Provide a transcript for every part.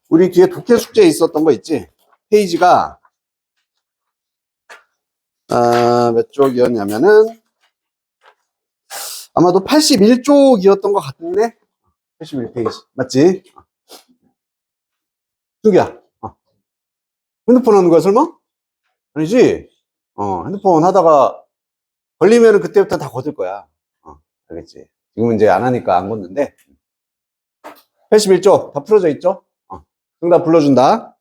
우리 뒤에 독해 숙제에 있었던 거 있지? 페이지가, 몇 쪽이었냐면은, 아마도 81쪽이었던 것 같은데? 81페이지. 맞지? 준기야. 핸드폰 하는 거야, 설마? 아니지? 핸드폰 하다가 걸리면은 그때부터 다 걷을 거야. 알겠지? 지금은 이제 안 하니까 안 걷는데. 81쪽 다 풀어져 있죠? 정답 불러준다.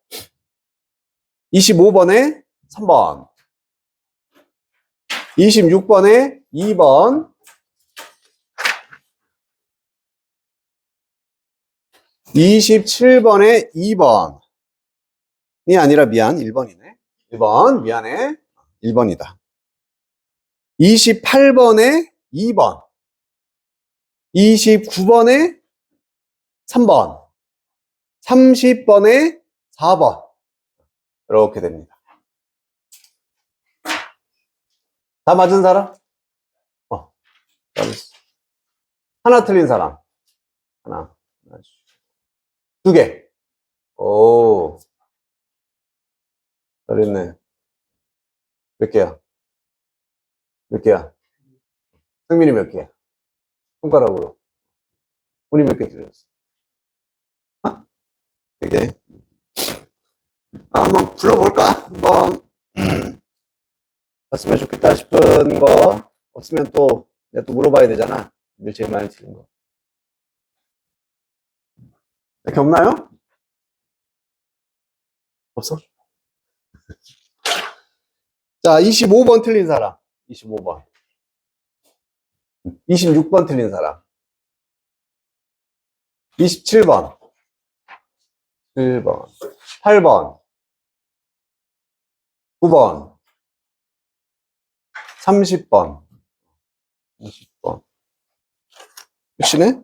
25번에 3번. 26번에 2번. 27번에 2번이 아니라 미안, 1번이네. 1번, 미안해. 1번이다. 28번에 2번. 29번에 3번. 30번에 4번. 이렇게 됩니다. 다 맞은 사람? 잘했어. 하나 틀린 사람. 하나. 두 개. 오. 잘했네. 몇 개야? 몇 개야? 승민이 몇 개야? 손가락으로. 우리 몇 개 틀렸어? 몇 개? 한번 불러볼까? 한번. 봤으면 좋겠다 싶은 거. 없으면 또, 내가 또 물어봐야 되잖아. 늘 제일 많이 틀린 거. 이렇게 없나요? 없어? 자, 25번 틀린 사람. 25번. 26번 틀린 사람. 27번. 7번. 8번. 9번. 30번. 20번. 끝이네?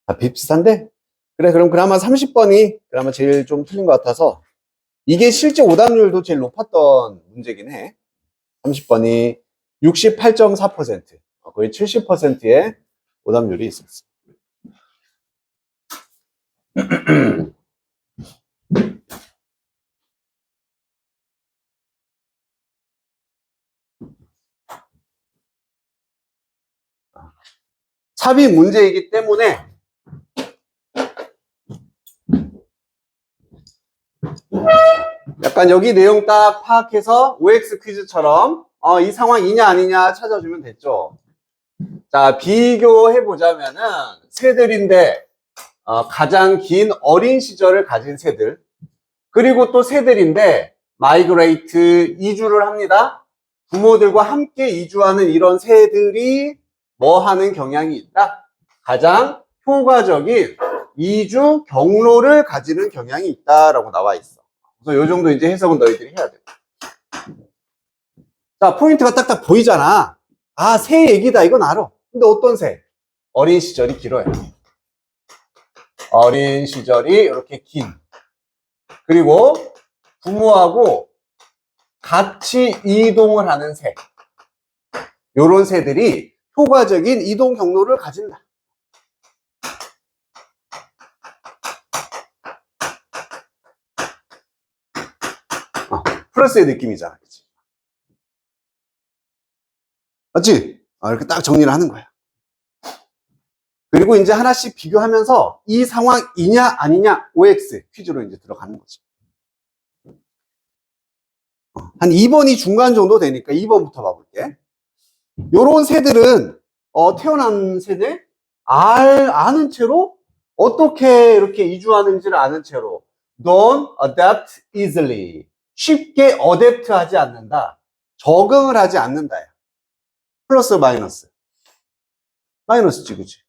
다 비슷한데? 그래, 그럼 그나마 30번이 그나마 제일 좀 틀린 것 같아서 이게 실제 오답률도 제일 높았던 문제긴 해. 30번이 68.4%, 거의 70%의 오답률이 있었어. 삽입 문제이기 때문에 약간 여기 내용 딱 파악해서 OX 퀴즈처럼 이 상황이냐 아니냐 찾아주면 됐죠. 자, 비교해보자면은 새들인데 가장 긴 어린 시절을 가진 새들, 그리고 또 새들인데 마이그레이트, 이주를 합니다. 부모들과 함께 이주하는 이런 새들이 뭐 하는 경향이 있다? 가장 효과적인 이주 경로를 가지는 경향이 있다라고 나와 있어. 그래서 요 정도 이제 해석은 너희들이 해야 돼. 자, 포인트가 딱딱 보이잖아. 아, 새 얘기다. 이건 알아. 근데 어떤 새? 어린 시절이 길어요. 어린 시절이 이렇게 긴. 그리고 부모하고 같이 이동을 하는 새. 요런 새들이 효과적인 이동 경로를 가진다. 플러스의 느낌이잖아. 그치? 맞지? 이렇게 딱 정리를 하는 거야. 그리고 이제 하나씩 비교하면서 이 상황이냐 아니냐 OX 퀴즈로 이제 들어가는 거지. 한 2번이 중간 정도 되니까 2번부터 봐볼게. 요런 새들은 태어난 새들 아는 채로 어떻게 이렇게 이주하는지를 아는 채로 don't adapt easily, 쉽게 어댑트 하지 않는다, 적응을 하지 않는다. 플러스 마이너스? 마이너스지, 그치?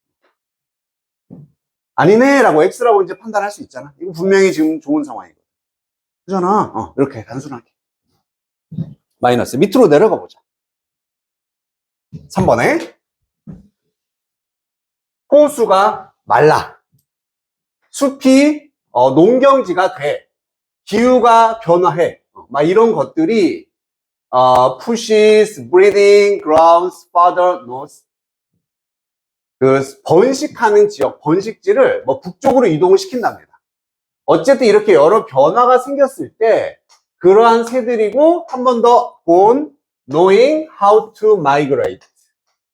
아니네 라고 X라고 이제 판단할 수 있잖아. 이거 분명히 지금 좋은 상황이거든. 그잖아. 이렇게 단순하게. 마이너스. 밑으로 내려가 보자. 3번에 호수가 말라, 숲이 농경지가 돼, 기후가 변화해, 막 이런 것들이 pushes breeding grounds further north. 그 번식하는 지역, 번식지를 뭐 북쪽으로 이동을 시킨답니다. 어쨌든 이렇게 여러 변화가 생겼을 때 그러한 새들이고 한 번 더 born knowing how to migrate.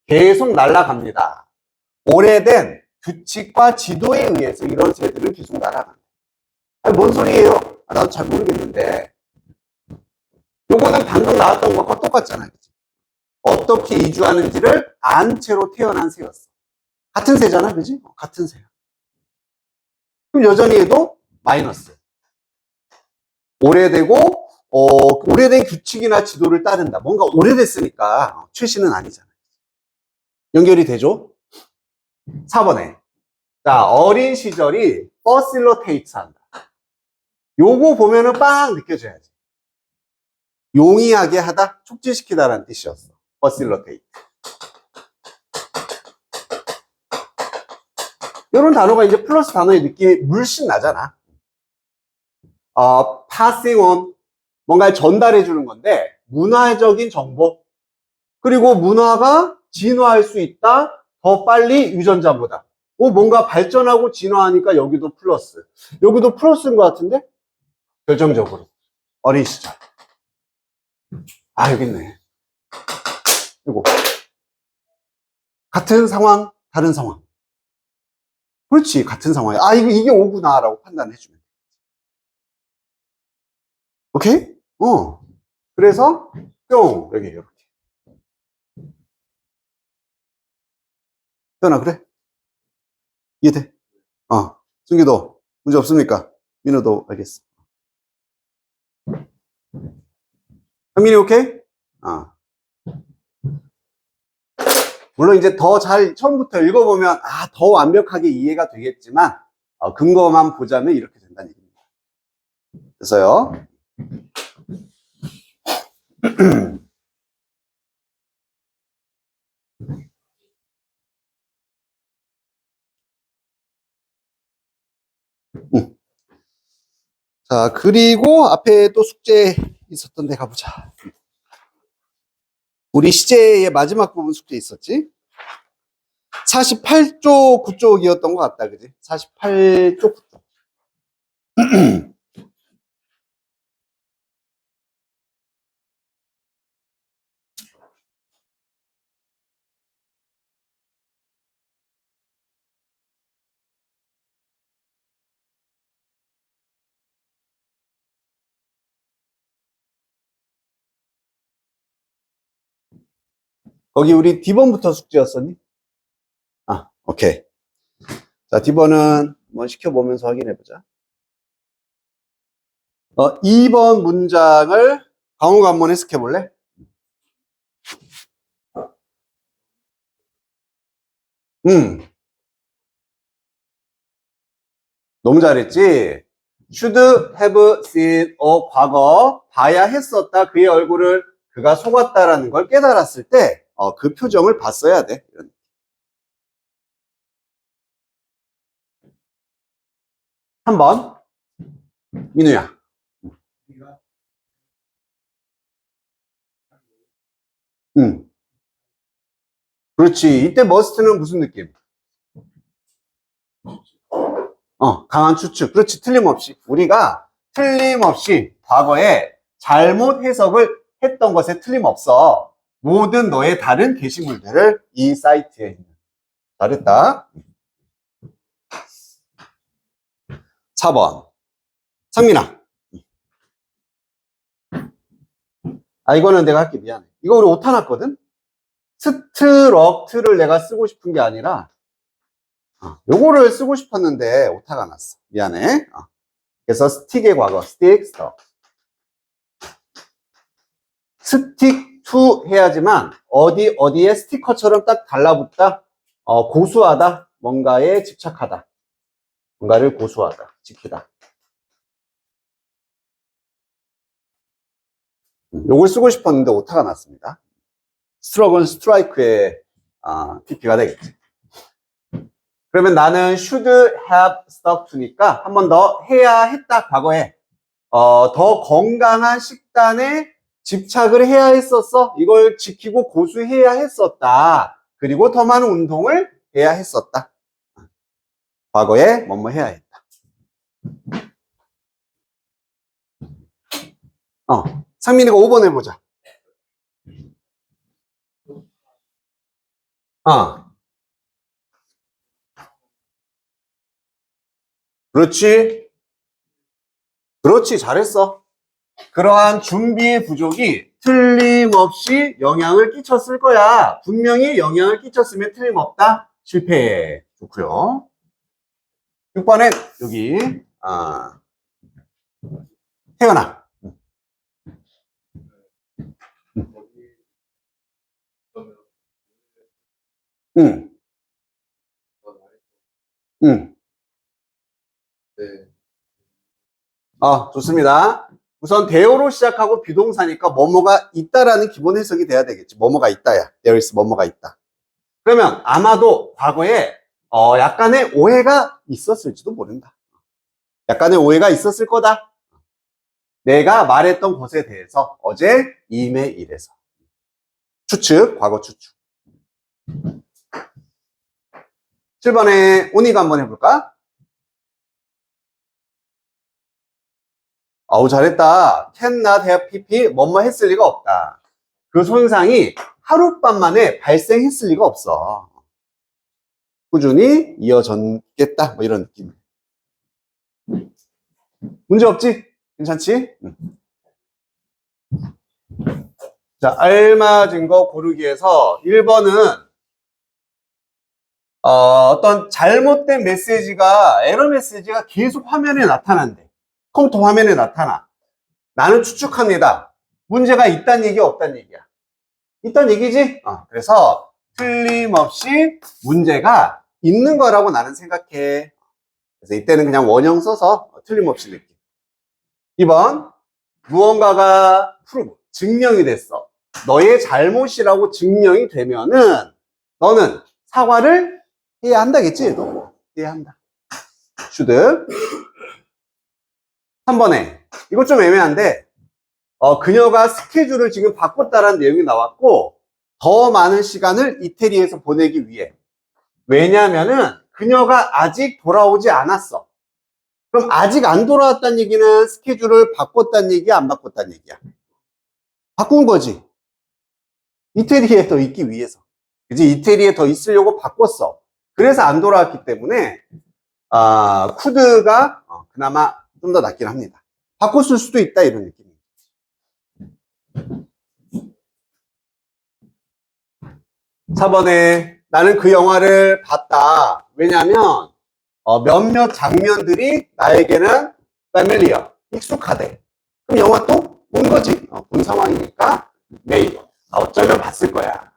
계속 날아갑니다. 오래된 규칙과 지도에 의해서 이런 새들은 계속 날아갑니다. 아니, 뭔 소리예요? 나도 잘 모르겠는데. 요거는 방금 나왔던 것과 똑같잖아요. 어떻게 이주하는지를 안 채로 태어난 새였어. 같은 새잖아, 그지? 같은 새야. 그럼 여전히 해도 마이너스. 오래되고, 오래된 규칙이나 지도를 따른다. 뭔가 오래됐으니까 최신은 아니잖아. 연결이 되죠? 4번에. 자, 어린 시절이 퍼실러테이트 한다. 요거 보면은 빵 느껴져야지. 용이하게 하다, 촉진시키다라는 뜻이었어. 퍼실러테이트. 이런 단어가 이제 플러스 단어의 느낌이 물씬 나잖아. passing on. 뭔가를 전달해 주는 건데, 문화적인 정보. 그리고 문화가 진화할 수 있다. 더 빨리 유전자보다. 뭔가 발전하고 진화하니까 여기도 플러스. 여기도 플러스인 것 같은데? 결정적으로. 어린 시절. 여기 있네. 이거. 같은 상황, 다른 상황. 그렇지, 같은 상황이야. 이게 오구나, 라고 판단해주면 돼. 오케이? 그래서, 뿅, 여기, 이렇게. 태연아, 그래? 이해돼? 승기도, 문제 없습니까? 민호도 알겠어. 현민이 오케이? 물론 이제 더 잘 처음부터 읽어보면 더 완벽하게 이해가 되겠지만 근거만 보자면 이렇게 된다는 얘기입니다. 그래서요. 자, 그리고 앞에 또 숙제 있었던 데 가보자. 우리 시제의 마지막 부분 숙제 있었지? 48쪽, 9쪽이었던 것 같다, 그지? 48쪽, 9쪽. 거기 우리 D번부터 숙제였었니? 오케이. 자, D번은 한번 시켜보면서 확인해보자. 2번 문장을 강호가 한번 해석해볼래? 너무 잘했지? should have seen 과거 봐야 했었다. 그의 얼굴을 그가 속았다라는 걸 깨달았을 때 그 표정을 봤어야 돼. 3번 민우야. 그렇지. 이때 must는 무슨 느낌? 강한 추측. 그렇지. 틀림없이. 우리가 틀림없이 과거에 잘못 해석을 했던 것에 틀림없어. 모든 너의 다른 게시물들을 이 사이트에 있는. 잘했다. 4번. 상민아. 이거는 내가 할게. 미안해. 이거 우리 오타 났거든? 스트럭트를 내가 쓰고 싶은 게 아니라 요거를 쓰고 싶었는데 오타가 났어. 미안해. 그래서 스틱의 과거, 스틱, 스톡. 스틱 투 해야지만 어디에 스티커처럼 딱 달라붙다. 고수하다. 뭔가에 집착하다. 뭔가를 고수하다. 지키다. 요걸 쓰고 싶었는데 오타가 났습니다. 스트럭은 스트라이크의 TP가 되겠지. 그러면 나는 should have stuck to니까 한 번 더 해야 했다. 과거에 더 건강한 식단에 집착을 해야 했었어. 이걸 지키고 고수해야 했었다. 그리고 더 많은 운동을 해야 했었다. 과거에 뭐뭐 해야 했다. 상민이가 5번 해보자. 그렇지. 그렇지. 잘했어. 그러한 준비의 부족이 틀림없이 영향을 끼쳤을 거야. 분명히 영향을 끼쳤으면 틀림없다. 실패. 좋고요. 6번엔 여기 태연아. 응. 응. 좋습니다. 우선 대어로 시작하고 비동사니까 뭐뭐가 있다라는 기본 해석이 돼야 되겠지. 뭐뭐가 있다야. There is 뭐뭐가 있다. 그러면 아마도 과거에 약간의 오해가 있었을지도 모른다. 약간의 오해가 있었을 거다. 내가 말했던 것에 대해서 어제 이메일에서 추측, 과거 추측. 7번에 오니가 한번 해볼까? 어우, 잘했다. can not have pp 뭐뭐 했을 리가 없다. 그 손상이 하룻밤 만에 발생했을 리가 없어. 꾸준히 이어졌겠다. 뭐 이런 느낌. 문제 없지? 괜찮지? 자, 알맞은 거 고르기에서 1번은 어떤 잘못된 메시지가, 에러 메시지가 계속 화면에 나타난대. 컴퓨터 화면에 나타나. 나는 추측합니다. 문제가 있다는 얘기야, 없다는 얘기야? 있다는 얘기지? 그래서 틀림없이 문제가 있는 거라고 나는 생각해. 그래서 이때는 그냥 원형 써서 틀림없이 느낌. 2번, 무언가가 프루브, 증명이 됐어. 너의 잘못이라고 증명이 되면은 너는 사과를 해야 한다겠지? 너 해야 한다. should. 3번에 이것 좀 애매한데 그녀가 스케줄을 지금 바꿨다라는 내용이 나왔고 더 많은 시간을 이태리에서 보내기 위해. 왜냐면은 그녀가 아직 돌아오지 않았어. 그럼 아직 안 돌아왔다는 얘기는 스케줄을 바꿨다는 얘기야, 안 바꿨다는 얘기야? 바꾼 거지. 이태리에 더 있기 위해서. 그지? 이태리에 더 있으려고 바꿨어. 그래서 안 돌아왔기 때문에 쿠드가 그나마 좀 더 낫긴 합니다. 바꿨을 수도 있다, 이런 느낌. 4번에 나는 그 영화를 봤다. 왜냐면 몇몇 장면들이 나에게는 familiar, 익숙하대. 그럼 영화 또 본 거지. 본 상황이니까 매일 어쩌면 봤을 거야.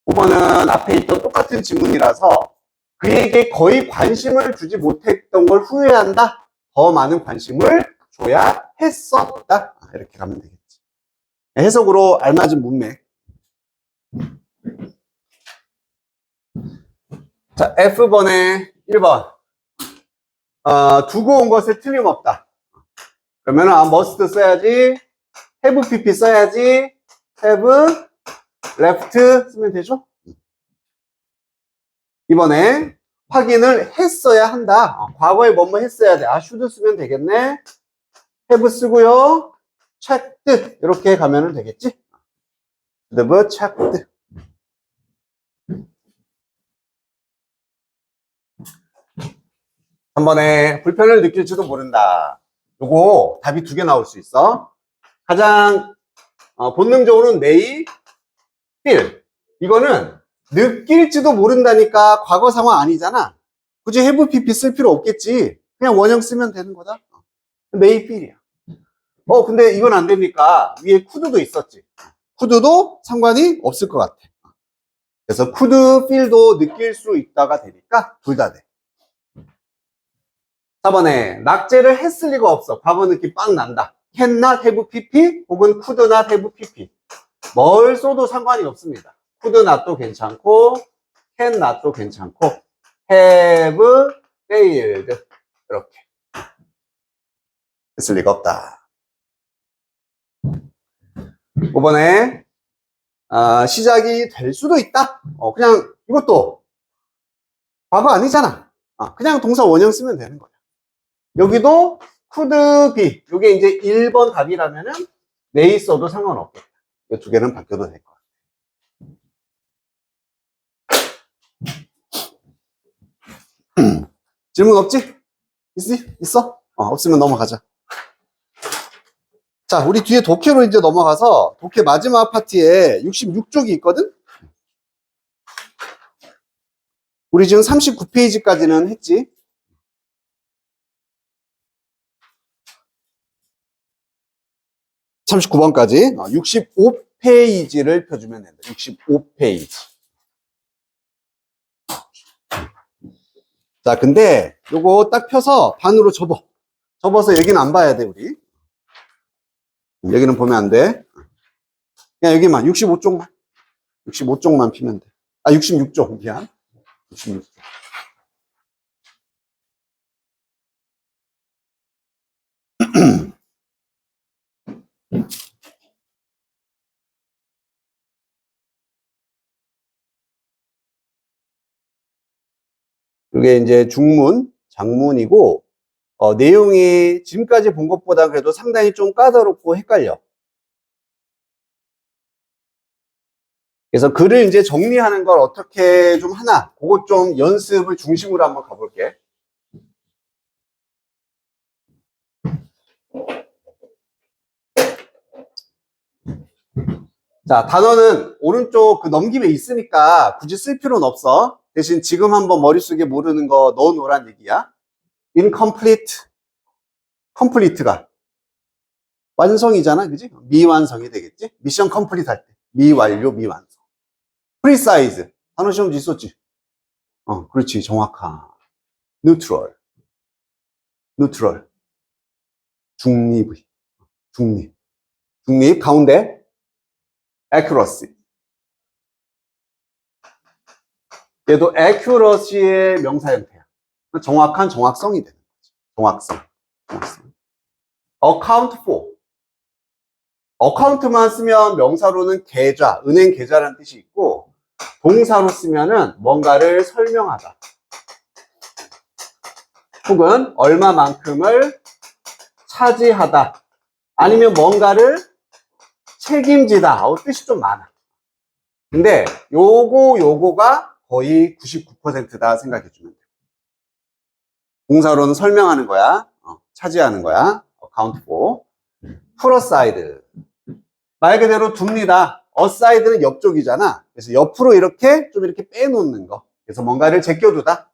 5번은 앞에 있던 똑같은 질문이라서 그에게 거의 관심을 주지 못했던 걸 후회한다. 더 많은 관심을 줘야 했었다. 이렇게 가면 되겠지. 해석으로 알맞은 문맥. 자, F번에 1번. 두고 온 것에 틀림없다. 그러면 must 써야지. have pp 써야지. have left 쓰면 되죠? 이번에 확인을 했어야 한다. 과거에 뭐뭐 했어야 돼. should 쓰면 되겠네. have 쓰고요. checked 이렇게 가면 되겠지? have checked. 한 번에 불편을 느낄지도 모른다. 요거 답이 2개 나올 수 있어. 가장 본능적으로는 may, feel. 이거는 느낄지도 모른다니까 과거 상황 아니잖아. 굳이 have pp 쓸 필요 없겠지. 그냥 원형 쓰면 되는 거다. may feel이야. 근데 이건 안 되니까 위에 could도 있었지. could도 상관이 없을 것 같아. 그래서 could feel도 느낄 수 있다가 되니까 둘 다 돼. 4번에 낙제를 했을 리가 없어. 과거 느낌 빵 난다. can not have pp 혹은 could not have pp. 뭘 써도 상관이 없습니다. could not도 괜찮고 can not도 괜찮고 have failed 이렇게 했을 리가 없다. 5번에 시작이 될 수도 있다. 그냥 이것도 과거 아니잖아. 그냥 동사 원형 쓰면 되는 거야. 여기도 could be. 이게 이제 1번 답이라면은 내 있어도 상관없겠다. 이 두 개는 바뀌어도 될 거야. 질문 없지? 있어? 없으면 넘어가자. 자, 우리 뒤에 독해로 이제 넘어가서 독해 마지막 파트에 66쪽이 있거든? 우리 지금 39페이지까지는 했지? 39번까지 65페이지를 펴주면 된다. 65페이지. 자, 근데 요거 딱 펴서 반으로 접어. 접어서 여기는 안 봐야 돼, 우리. 여기는 보면 안 돼. 그냥 여기만 65쪽만. 65쪽만 피면 돼. 66쪽. 미안. 66쪽. 이게 이제 중문, 장문이고, 내용이 지금까지 본 것보다 그래도 상당히 좀 까다롭고 헷갈려. 그래서 글을 이제 정리하는 걸 어떻게 좀 하나, 그것 좀 연습을 중심으로 한번 가볼게. 자, 단어는 오른쪽 그 넘김에 있으니까 굳이 쓸 필요는 없어. 대신 지금 한번 머릿속에 모르는 거 넣어놓으란 얘기야. incomplete, complete가 완성이잖아, 그지? 미완성이 되겠지? 미션 컴플리트 할 때. 미완료, 미완성. precise. 단어 시험도 있었지? 그렇지. 정확한. neutral. neutral. 중립의. 중립. 중립, 가운데. accuracy. 얘도 accuracy의 명사 형태야. 정확한, 정확성이 되는 거지. 정확성. 정확성. account for. account만 쓰면 명사로는 계좌, 은행 계좌라는 뜻이 있고, 동사로 쓰면은 뭔가를 설명하다. 혹은 얼마만큼을 차지하다. 아니면 뭔가를 책임지다. 뜻이 좀 많아. 근데 요거가 거의 99%다 생각해주면 돼. 동사로는 설명하는 거야. 차지하는 거야. account for. put aside. 말 그대로 둡니다. aside는 옆쪽이잖아. 그래서 옆으로 이렇게 좀 이렇게 빼놓는 거. 그래서 뭔가를 제껴두다.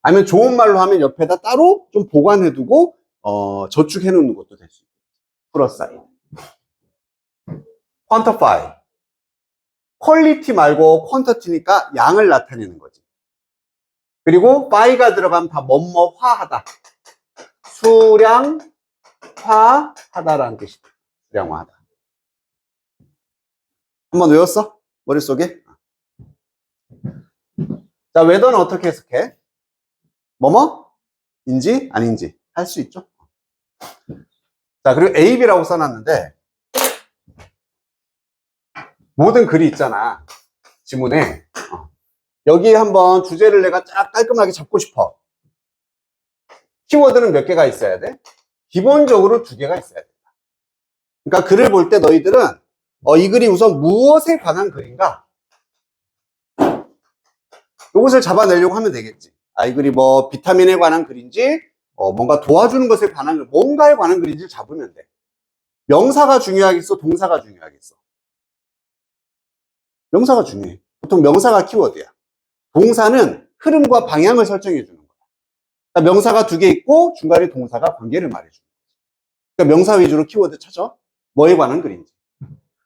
아니면 좋은 말로 하면 옆에다 따로 좀 보관해두고 저축해놓는 것도 될 수 있고. put aside. quantify. 퀄리티 말고 퀀터티니까 양을 나타내는 거지. 그리고 by가 들어가면 다 뭐뭐화하다. 수량화하다라는 뜻이다. 수량화하다. 한번 외웠어? 머릿속에? 자, whether는 어떻게 해석해? 뭐뭐? 인지? 아닌지? 할 수 있죠? 자, 그리고 A, B라고 써놨는데 모든 글이 있잖아. 지문에. 여기 한번 주제를 내가 쫙 깔끔하게 잡고 싶어. 키워드는 몇 개가 있어야 돼? 기본적으로 2개가 있어야 된다. 그러니까 글을 볼 때 너희들은 이 글이 우선 무엇에 관한 글인가? 이것을 잡아내려고 하면 되겠지. 이 글이 뭐 비타민에 관한 글인지 뭔가 도와주는 것에 관한 글, 뭔가에 관한 글인지 잡으면 돼. 명사가 중요하겠어? 동사가 중요하겠어? 명사가 중요해. 보통 명사가 키워드야. 동사는 흐름과 방향을 설정해 주는 거야. 그러니까 명사가 2개 있고 중간에 동사가 관계를 말해주는 거야. 그러니까 명사 위주로 키워드 찾아. 뭐에 관한 글인지.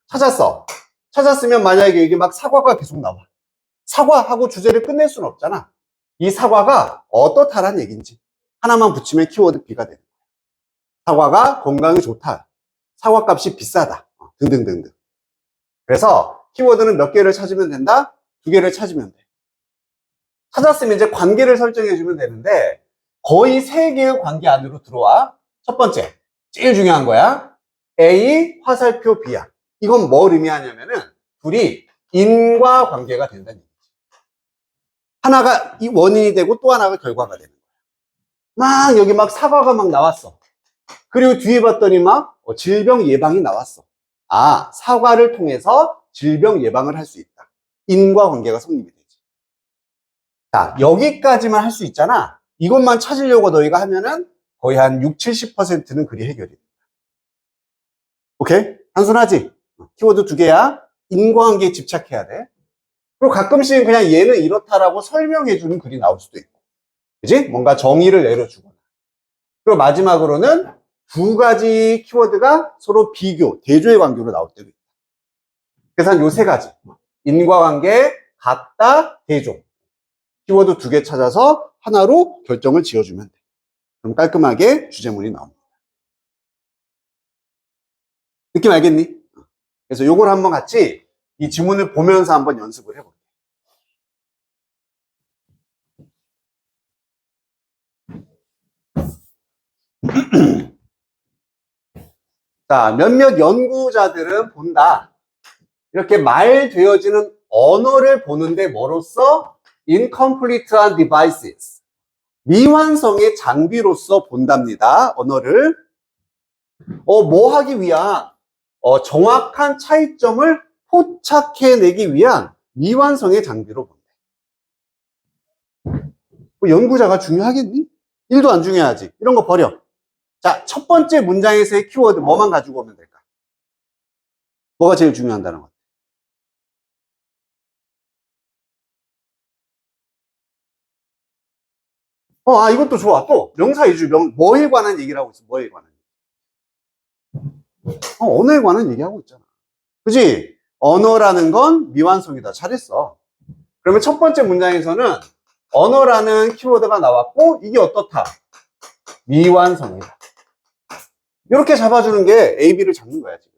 찾았어. 찾았으면 만약에 여기 막 사과가 계속 나와. 사과하고 주제를 끝낼 수는 없잖아. 이 사과가 어떻다란 얘기인지 하나만 붙이면 키워드 B가 되는 거야. 사과가 건강에 좋다. 사과값이 비싸다. 등등등등. 그래서 키워드는 몇 개를 찾으면 된다? 2개를 찾으면 돼. 찾았으면 이제 관계를 설정해 주면 되는데 거의 3개의 관계 안으로 들어와. 첫 번째, 제일 중요한 거야. A 화살표 B야. 이건 뭘 의미하냐면은 둘이 인과관계가 된다는 얘기지. 하나가 이 원인이 되고 또 하나가 결과가 되는 거야. 막 여기 막 사과가 막 나왔어. 그리고 뒤에 봤더니 막 질병 예방이 나왔어. 아, 사과를 통해서 질병 예방을 할 수 있다. 인과관계가 성립이 되지. 자, 여기까지만 할 수 있잖아. 이것만 찾으려고 너희가 하면은 거의 한 60, 70%는 글이 해결이 돼. 오케이? 단순하지? 키워드 2개야. 인과관계에 집착해야 돼. 그리고 가끔씩은 그냥 얘는 이렇다라고 설명해주는 글이 나올 수도 있고. 그지? 뭔가 정의를 내려주거나. 그리고 마지막으로는 2가지 키워드가 서로 비교, 대조의 관계로 나올 때도 있다. 그래서 한 요 3가지. 인과관계, 같다, 대조. 키워드 2개 찾아서 하나로 결정을 지어주면 돼. 그럼 깔끔하게 주제문이 나옵니다. 느낌 알겠니? 그래서 요걸 한번 같이 이 지문을 보면서 한번 연습을 해볼게. 자, 몇몇 연구자들은 본다. 이렇게 말되어지는 언어를 보는데 뭐로써? incomplete한 devices. 미완성의 장비로서 본답니다. 언어를. 뭐 하기 위한? 정확한 차이점을 포착해내기 위한 미완성의 장비로 본다. 뭐 연구자가 중요하겠니? 1도 안 중요하지. 이런 거 버려. 자, 첫 번째 문장에서의 키워드 뭐만 가지고 오면 될까? 뭐가 제일 중요한다는 것? 이것도 좋아. 또 명사 위주, 뭐에 관한 얘기를 하고 있어. 뭐에 관한 얘기. 언어에 관한 얘기하고 있잖아. 그지? 언어라는 건 미완성이다. 잘했어. 그러면 첫 번째 문장에서는 언어라는 키워드가 나왔고 이게 어떻다? 미완성이다. 이렇게 잡아주는 게 A, B를 잡는 거야 지금.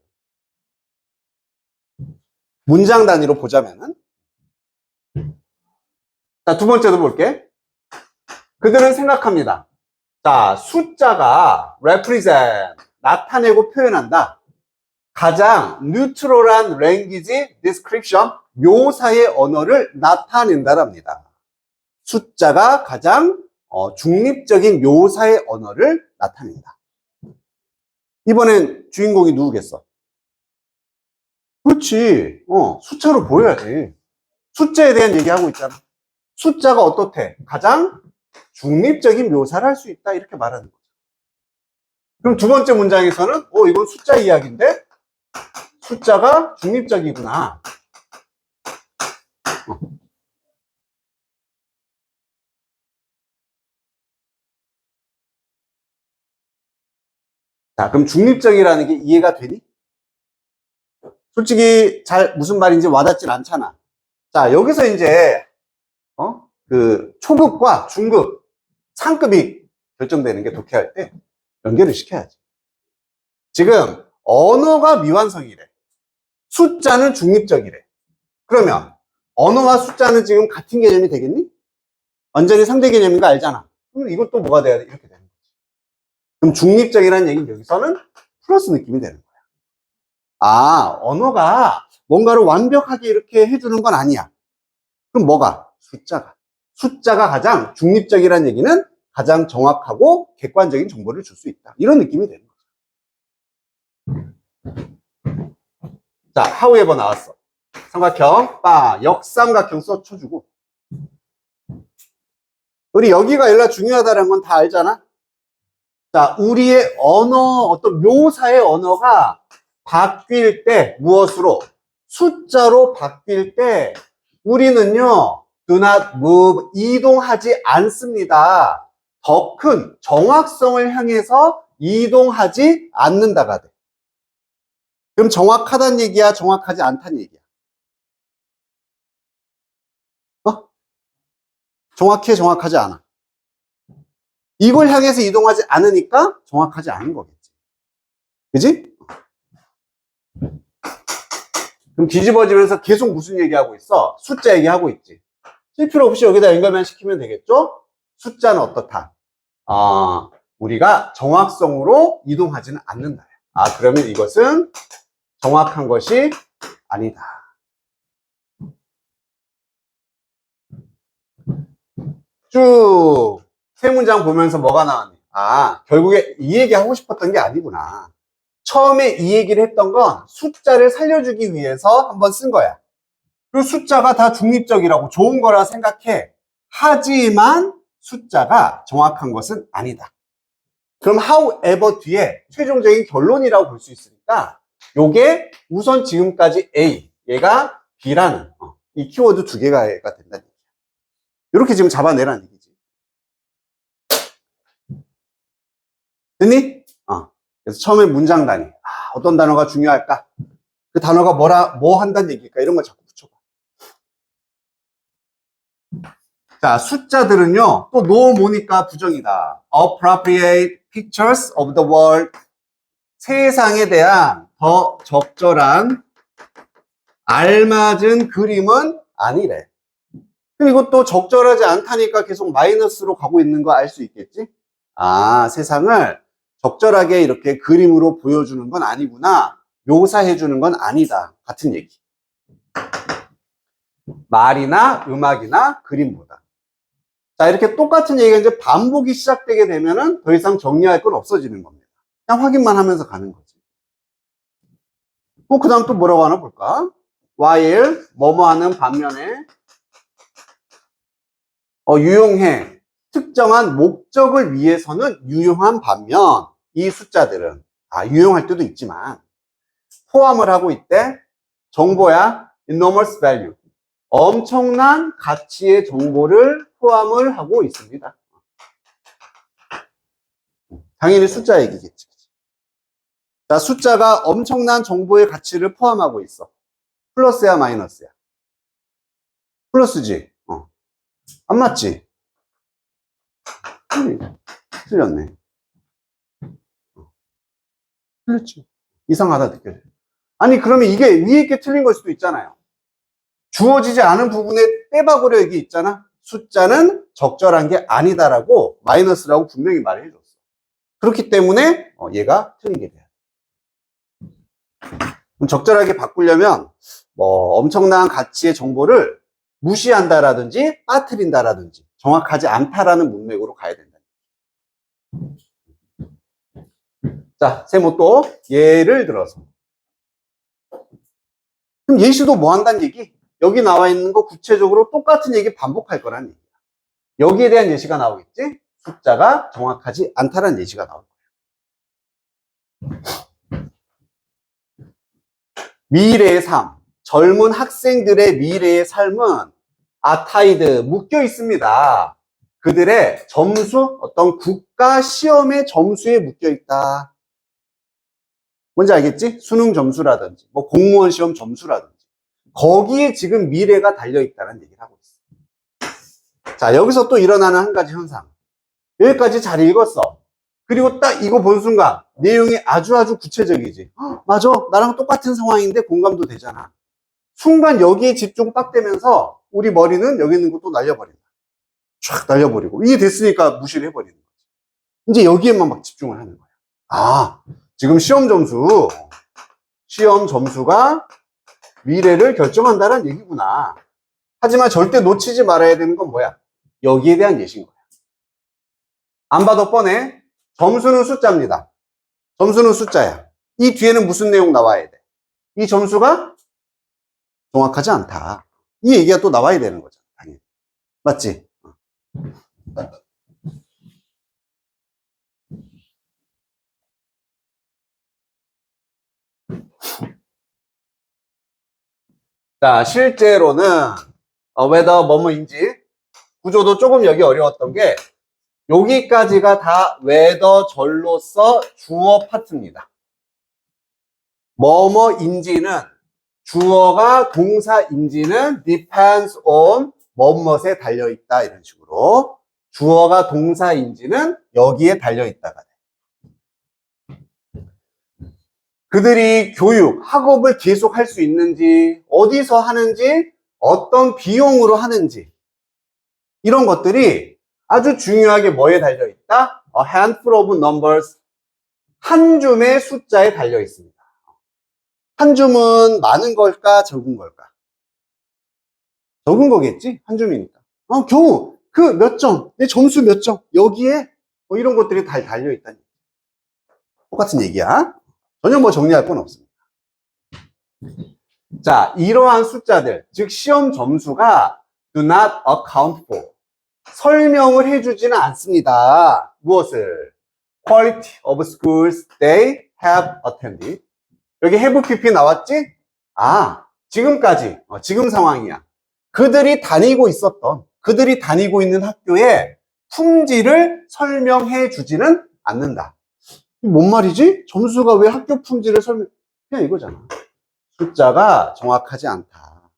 문장 단위로 보자면은. 자, 두 번째도 볼게. 그들은 생각합니다. 자, 숫자가 represent, 나타내고 표현한다. 가장 뉴트럴한 language description, 묘사의 언어를 나타낸다랍니다. 숫자가 가장 중립적인 묘사의 언어를 나타낸다. 이번엔 주인공이 누구겠어? 그렇지. 숫자로 보여야지. 숫자에 대한 얘기하고 있잖아. 숫자가 어떻대? 가장 중립적인 묘사를 할 수 있다. 이렇게 말하는 거죠. 그럼 두 번째 문장에서는 이건 숫자 이야기인데 숫자가 중립적이구나. 자, 그럼 중립적이라는 게 이해가 되니? 솔직히 잘 무슨 말인지 와닿진 않잖아. 자, 여기서 이제 그 초급과 중급, 상급이 결정되는 게 독해할 때 연결을 시켜야지. 지금 언어가 미완성이래. 숫자는 중립적이래. 그러면 언어와 숫자는 지금 같은 개념이 되겠니? 완전히 상대 개념인 거 알잖아. 그럼 이것도 뭐가 돼야 돼? 이렇게 되는 거지. 그럼 중립적이라는 얘기는 여기서는 플러스 느낌이 되는 거야. 언어가 뭔가를 완벽하게 이렇게 해주는 건 아니야. 그럼 뭐가? 숫자가 가장 중립적이라는 얘기는 가장 정확하고 객관적인 정보를 줄 수 있다. 이런 느낌이 되는 거죠. 자, however 나왔어. 삼각형, 역삼각형 써쳐주고. 우리 여기가 일라 중요하다는 건 다 알잖아? 자, 우리의 어떤 묘사의 언어가 바뀔 때, 무엇으로? 숫자로 바뀔 때, 우리는요, do not move, 이동하지 않습니다. 더 큰 정확성을 향해서 이동하지 않는다가 돼. 그럼 정확하다는 얘기야, 정확하지 않다는 얘기야? 정확해, 정확하지 않아? 이걸 향해서 이동하지 않으니까 정확하지 않은 거겠지. 그지? 그럼 뒤집어지면서 계속 무슨 얘기하고 있어? 숫자 얘기하고 있지. 쓸 필요 없이 여기다 연결만 시키면 되겠죠? 숫자는 어떻다? 우리가 정확성으로 이동하지는 않는다. 그러면 이것은 정확한 것이 아니다. 쭉 세 문장 보면서 뭐가 나왔니? 결국에 이 얘기 하고 싶었던 게 아니구나. 처음에 이 얘기를 했던 건 숫자를 살려주기 위해서 한번 쓴 거야. 그리고 숫자가 다 중립적이라고 좋은 거라 생각해. 하지만 숫자가 정확한 것은 아니다. 그럼 however 뒤에 최종적인 결론이라고 볼 수 있으니까 요게 우선 지금까지 A, 얘가 B라는 이 키워드 두 개가 된다는 얘기야. 이렇게 지금 잡아내라는 얘기지. 됐니? 그래서 처음에 문장 단위. 어떤 단어가 중요할까? 그 단어가 뭐 한다는 얘기일까? 이런 걸 자꾸 붙여봐. 자, 숫자들은요, 또 뭐니까 부정이다. Appropriate pictures of the world. 세상에 대한 더 적절한, 알맞은 그림은 아니래. 그리고 또 적절하지 않다니까 계속 마이너스로 가고 있는 거 알 수 있겠지? 세상을 적절하게 이렇게 그림으로 보여주는 건 아니구나. 묘사해주는 건 아니다. 같은 얘기. 말이나 음악이나 그림보다. 자, 이렇게 똑같은 얘기가 이제 반복이 시작되게 되면은 더 이상 정리할 건 없어지는 겁니다. 그냥 확인만 하면서 가는 거지. 그 다음 또 뭐라고 하나 볼까? while, 뭐뭐 하는 반면에, 유용해. 특정한 목적을 위해서는 유용한 반면, 이 숫자들은, 유용할 때도 있지만, 포함을 하고 있대. 정보야, enormous value. 엄청난 가치의 정보를 포함을 하고 있습니다. 당연히 숫자 얘기겠지. 자, 숫자가 엄청난 정보의 가치를 포함하고 있어. 플러스야, 마이너스야? 플러스지? 안 맞지? 틀렸네. 틀렸지. 이상하다 느껴져. 아니, 그러면 이게 위에 게 틀린 걸 수도 있잖아요. 주어지지 않은 부분에 빼박으로 여기 있잖아. 숫자는 적절한 게 아니다라고 마이너스라고 분명히 말해줬어. 그렇기 때문에 얘가 틀리게 돼요. 적절하게 바꾸려면 엄청난 가치의 정보를 무시한다라든지 빠뜨린다라든지 정확하지 않다라는 문맥으로 가야 된다. 자, 세모 또 예를 들어서 그럼 예시도 뭐 한다는 얘기? 여기 나와 있는 거 구체적으로 똑같은 얘기 반복할 거란 얘기야. 여기에 대한 예시가 나오겠지? 숫자가 정확하지 않다라는 예시가 나올 거야. 미래의 삶, 젊은 학생들의 미래의 삶은 아타이드, 묶여 있습니다. 그들의 점수, 어떤 국가 시험의 점수에 묶여 있다. 뭔지 알겠지? 수능 점수라든지, 공무원 시험 점수라든지. 거기에 지금 미래가 달려있다는 얘기를 하고 있어. 자, 여기서 또 일어나는 한 가지 현상. 여기까지 잘 읽었어. 그리고 딱 이거 본 순간 내용이 아주 구체적이지. 맞아, 나랑 똑같은 상황인데 공감도 되잖아. 순간 여기에 집중 딱 되면서 우리 머리는 여기 있는 것도 날려버린다. 쫙 날려버리고 이해됐으니까 무시를 해버리는 거지. 이제 여기에만 막 집중을 하는 거야. 지금 시험 점수가 미래를 결정한다는 얘기구나. 하지만 절대 놓치지 말아야 되는 건 뭐야? 여기에 대한 예시인 거야. 안 봐도 뻔해. 점수는 숫자입니다. 점수는 숫자야. 이 뒤에는 무슨 내용 나와야 돼? 이 점수가 정확하지 않다. 이 얘기가 또 나와야 되는 거잖아. 당연히. 맞지? 자, 실제로는 whether 뭐뭐인지 구조도 조금 여기 어려웠던 게 여기까지가 다 whether 절로서 주어 파트입니다. 뭐뭐인지는 주어가 동사인지는 depends on 뭐뭐에 달려있다 이런 식으로 주어가 동사인지는 여기에 달려있다가 돼. 그들이 교육, 학업을 계속 할 수 있는지 어디서 하는지 어떤 비용으로 하는지 이런 것들이 아주 중요하게 뭐에 달려있다? A handful of numbers 한 줌의 숫자에 달려 있습니다. 한 줌은 많은 걸까, 적은 걸까? 적은 거겠지? 한 줌이니까. 겨우 그 몇 점, 내 점수 몇 점, 여기에 뭐 이런 것들이 다 달려 있다니. 똑같은 얘기야. 전혀 뭐 정리할 건 없습니다. 자, 이러한 숫자들, 즉 시험 점수가 do not account for, 설명을 해주지는 않습니다. 무엇을? Quality of schools they have attended. 여기 have pp 나왔지? 지금까지, 지금 상황이야. 그들이 다니고 있는 학교의 품질을 설명해 주지는 않는다. 뭔 말이지? 점수가 왜 학교 품질을 그냥 이거잖아. 숫자가 정확하지 않다.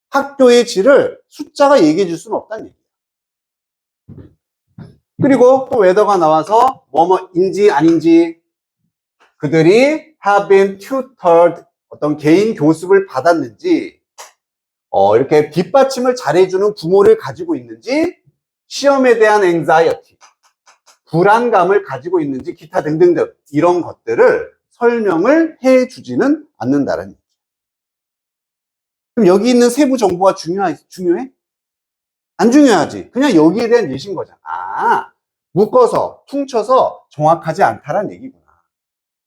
학교의 질을 숫자가 얘기해 줄 수는 없다는 얘기야. 그리고 또 웨더가 나와서 뭐뭐인지 아닌지, 그들이 have been tutored, 어떤 개인 교습을 받았는지, 이렇게 뒷받침을 잘해주는 부모를 가지고 있는지, 시험에 대한 anxiety, 불안감을 가지고 있는지, 기타 등등등 이런 것들을 설명을 해주지는 않는다는 얘기예요. 그럼 여기 있는 세부 정보가 중요해? 안 중요하지. 그냥 여기에 대한 예시인 거잖아. 묶어서, 퉁쳐서 정확하지 않다라는 얘기구나.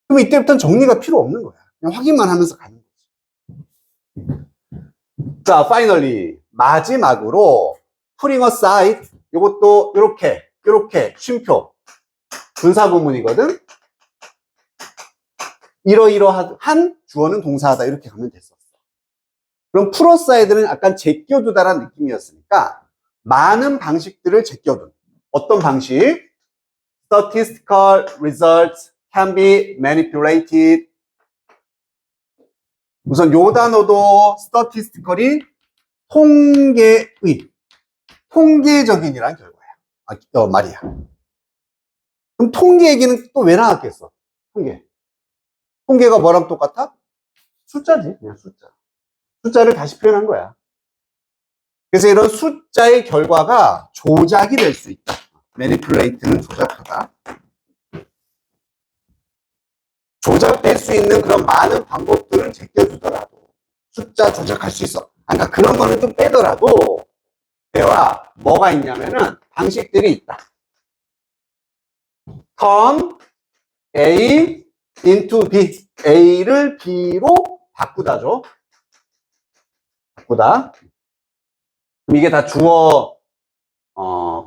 그럼 이때부터는 정리가 필요 없는 거야. 그냥 확인만 하면서 가는 거지. 자, finally, 마지막으로 putting aside, 이것도 이렇게 쉼표, 분사구문이거든. 이러이러한 주어는 동사하다 이렇게 가면 됐었어. 그럼 put aside는 약간 제껴두다라는 느낌이었으니까 많은 방식들을 제껴둔. 어떤 방식? Statistical results can be manipulated. 우선 요 단어도 statistical이 통계적인이란 결과야. 말이야. 그럼 통계 얘기는 또 왜 나왔겠어? 통계가 뭐랑 똑같아? 숫자지. 그냥 숫자. 숫자를 다시 표현한 거야. 그래서 이런 숫자의 결과가 조작이 될 수 있다. manipulate는 조작하다. 조작될 수 있는 그런 많은 방법들을 제껴주더라도 숫자 조작할 수 있어. 그러니까 그런 거는 좀 빼더라도 대화 뭐가 있냐면은 방식들이 있다. turn A into B. A를 B로 바꾸다죠. 바꾸다. 그럼 이게 다 주어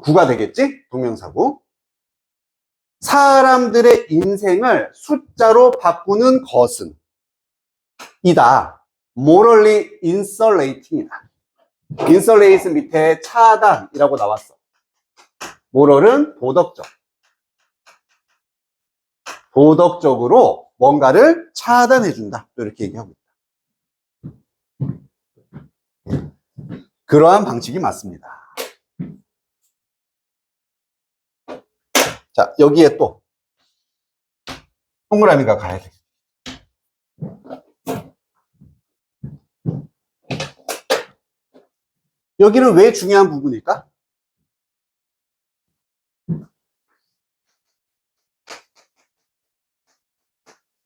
구가 되겠지? 동명사구. 사람들의 인생을 숫자로 바꾸는 것은 이다. morally insulating이다. insulate 밑에 차단이라고 나왔어. moral은 도덕적으로 뭔가를 차단해준다. 이렇게 얘기하고 있다. 그러한 방식이 맞습니다. 자, 여기에 또 동그라미가 가야 돼. 여기는 왜 중요한 부분일까?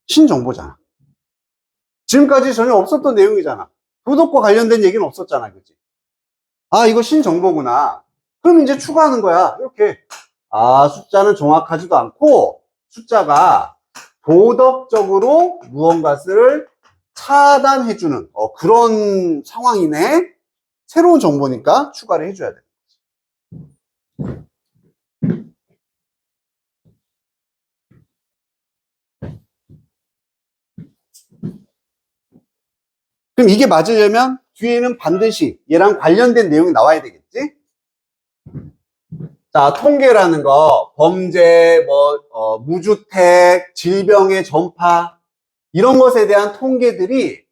신정보잖아. 지금까지 전혀 없었던 내용이잖아. 도덕과 관련된 얘기는 없었잖아. 그치? 이거 신정보구나. 그럼 이제 추가하는 거야. 이렇게. 숫자는 정확하지도 않고 숫자가 도덕적으로 무언가를 차단해주는 그런 상황이네. 새로운 정보니까 추가를 해줘야 돼. 그럼 이게 맞으려면 뒤에는 반드시 얘랑 관련된 내용이 나와야 되겠지? 자, 통계라는 거, 범죄, 무주택, 질병의 전파, 이런 것에 대한 통계들이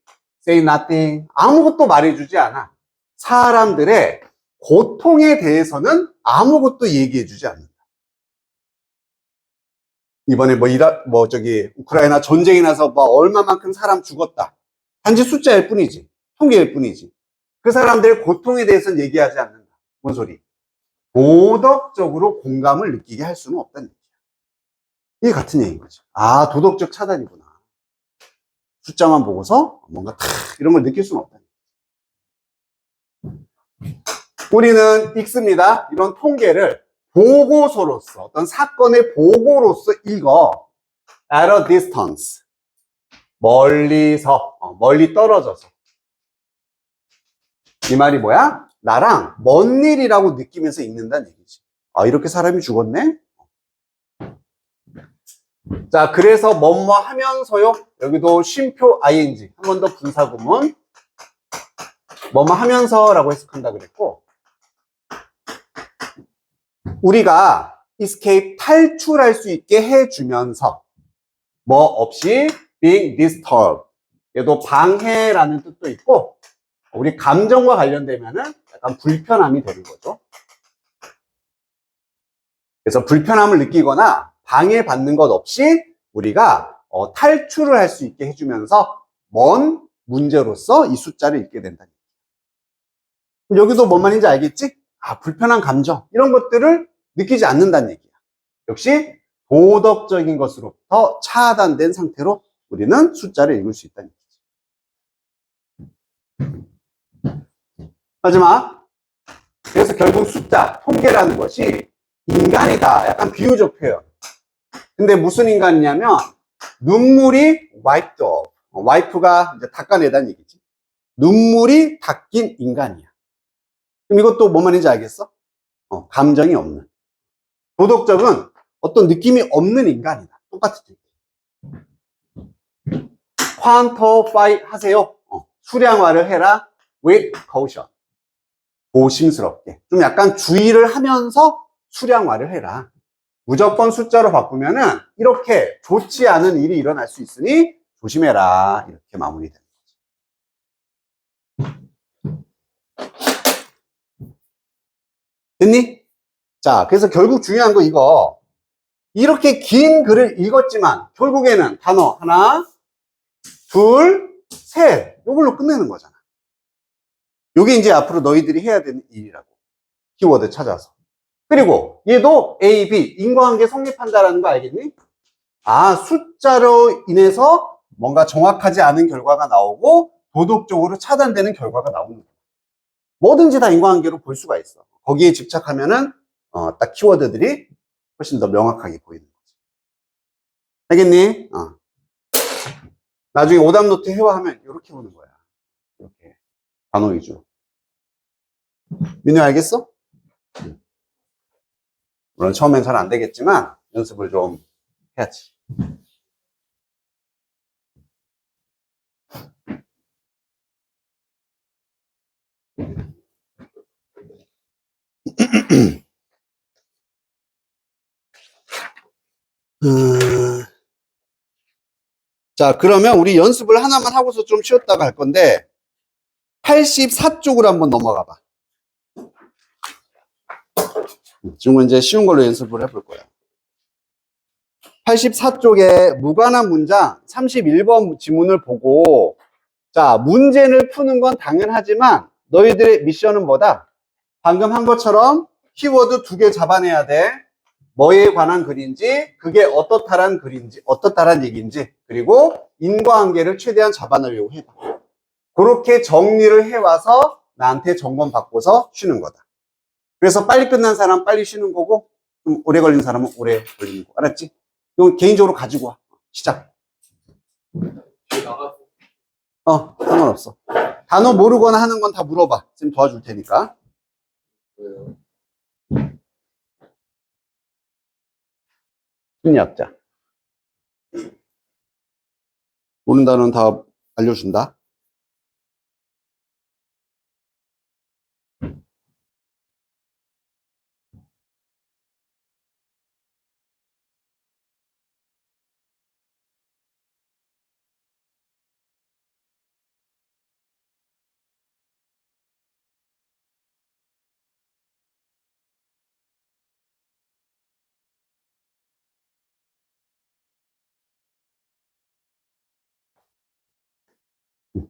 say nothing, 아무것도 말해주지 않아. 사람들의 고통에 대해서는 아무것도 얘기해주지 않는다. 이번에 우크라이나 전쟁이 나서 얼마만큼 사람 죽었다. 단지 숫자일 뿐이지. 통계일 뿐이지. 그 사람들의 고통에 대해서는 얘기하지 않는다. 뭔 소리? 도덕적으로 공감을 느끼게 할 수는 없다는 얘기야. 이게 같은 얘기인 거지. 아, 도덕적 차단이구나. 숫자만 보고서 뭔가 탁 이런 걸 느낄 수는 없다. 우리는 읽습니다. 이런 통계를 보고서로서, 어떤 사건의 보고로서 읽어. At a distance. 멀리서, 멀리 떨어져서. 이 말이 뭐야? 나랑 먼 일이라고 느끼면서 읽는다는 얘기지. 아, 이렇게 사람이 죽었네? 자, 그래서 뭐뭐 하면서요. 여기도 쉼표 ing. 한 번 더 분사구문. 뭐뭐 하면서라고 해석한다 그랬고, 우리가 escape 탈출할 수 있게 해주면서 뭐 없이 being disturbed. 얘도 방해라는 뜻도 있고, 우리 감정과 관련되면은 약간 불편함이 되는 거죠. 그래서 불편함을 느끼거나 방해받는 것 없이 우리가 탈출을 할 수 있게 해주면서 먼 문제로서 이 숫자를 읽게 된다. 여기도 뭔 말인지 알겠지? 아, 불편한 감정 이런 것들을 느끼지 않는다는 얘기야. 역시 도덕적인 것으로부터 차단된 상태로 우리는 숫자를 읽을 수 있다는 얘기지. 마지막. 그래서 결국 숫자, 통계라는 것이 인간이다. 약간 비유적 표현. 근데 무슨 인간이냐면 눈물이 wiped off. 와이프가 이제 닦아내다는 얘기지. 눈물이 닦인 인간이야. 그럼 이것도 뭔 말인지 알겠어? 감정이 없는. 도덕적은 어떤 느낌이 없는 인간이다. 똑같은 얘기. quantify 하세요. 수량화를 해라. with caution. 조심스럽게. 좀 약간 주의를 하면서 수량화를 해라. 무조건 숫자로 바꾸면은 이렇게 좋지 않은 일이 일어날 수 있으니 조심해라. 이렇게 마무리됩니다. 됐니? 자, 그래서 결국 중요한 거 이거. 이렇게 긴 글을 읽었지만 결국에는 단어 하나, 둘, 셋. 이걸로 끝내는 거잖아. 이게 이제 앞으로 너희들이 해야 되는 일이라고. 키워드 찾아서. 그리고 얘도 A, B, 인과관계 성립한다라는 거 알겠니? 아, 숫자로 인해서 뭔가 정확하지 않은 결과가 나오고 도덕적으로 차단되는 결과가 나오는 거야. 뭐든지 다 인과관계로 볼 수가 있어. 거기에 집착하면은 딱 키워드들이 훨씬 더 명확하게 보이는 거지. 알겠니? 나중에 오답 노트 회화하면 이렇게 보는 거야. 이렇게 단어 위주로. 민우 알겠어? 물론 처음엔 잘 안 되겠지만 연습을 좀 해야지. 자, 그러면 우리 연습을 하나만 하고서 좀 쉬었다가 할 건데 84쪽으로 한번 넘어가 봐. 지금 이제 쉬운 걸로 연습을 해볼 거야. 84쪽에 무관한 문장 31번 지문을 보고, 자, 문제를 푸는 건 당연하지만 너희들의 미션은 뭐다? 방금 한 것처럼 키워드 2개 잡아내야 돼. 뭐에 관한 글인지, 그게 어떻다란 글인지, 어떻다란 얘기인지, 그리고 인과관계를 최대한 잡아내려고 해봐. 그렇게 정리를 해와서 나한테 점검 받고서 쉬는 거다. 그래서 빨리 끝난 사람은 빨리 쉬는 거고, 좀 오래 걸린 사람은 오래 걸리는 거. 알았지? 이건 개인적으로 가지고 와. 시작. 상관없어. 단어 모르거나 하는 건 다 물어봐. 쌤 도와줄 테니까. 심리학자. 모르는 단어는 다 알려준다.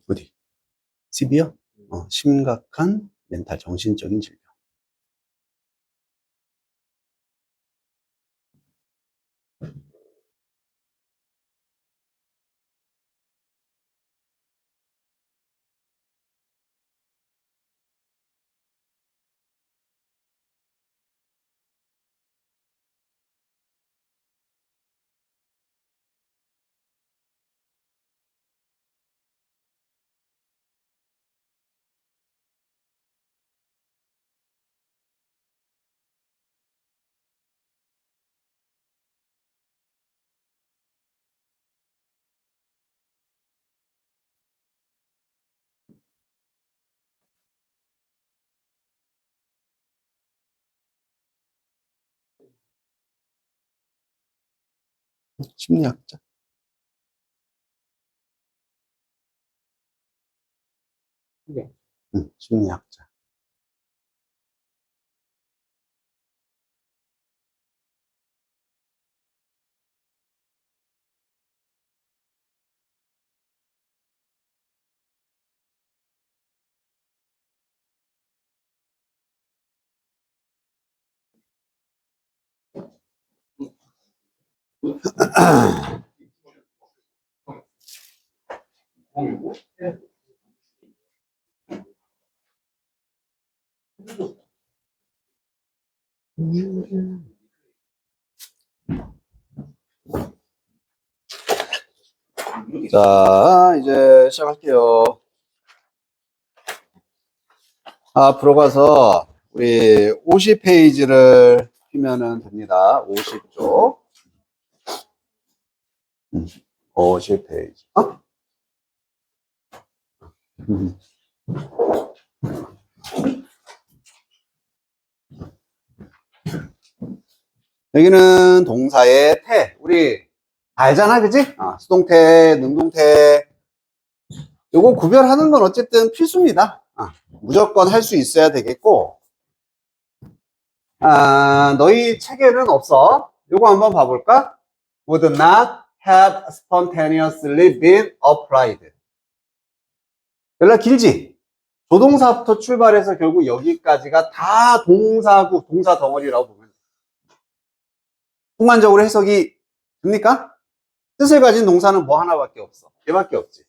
어디? 시비어? 심각한 멘탈 정신적인 질병. 심리학자. 심리학자. 자, 이제 시작할게요. 앞으로 가서 우리 50페이지를 피면은 됩니다. 50쪽. 50페이지. 여기는 동사의 태. 우리 알잖아, 그지? 수동태, 능동태. 요거 구별하는 건 어쨌든 필수입니다. 무조건 할 수 있어야 되겠고. 너희 책에는 없어. 요거 한번 봐볼까? Would not have spontaneously been applied. 연락 길지? 조동사부터 출발해서 결국 여기까지가 다 동사구, 동사 덩어리라고 보면 돼. 순간적으로 해석이 됩니까? 뜻을 가진 동사는 뭐 하나밖에 없어. 얘밖에 없지.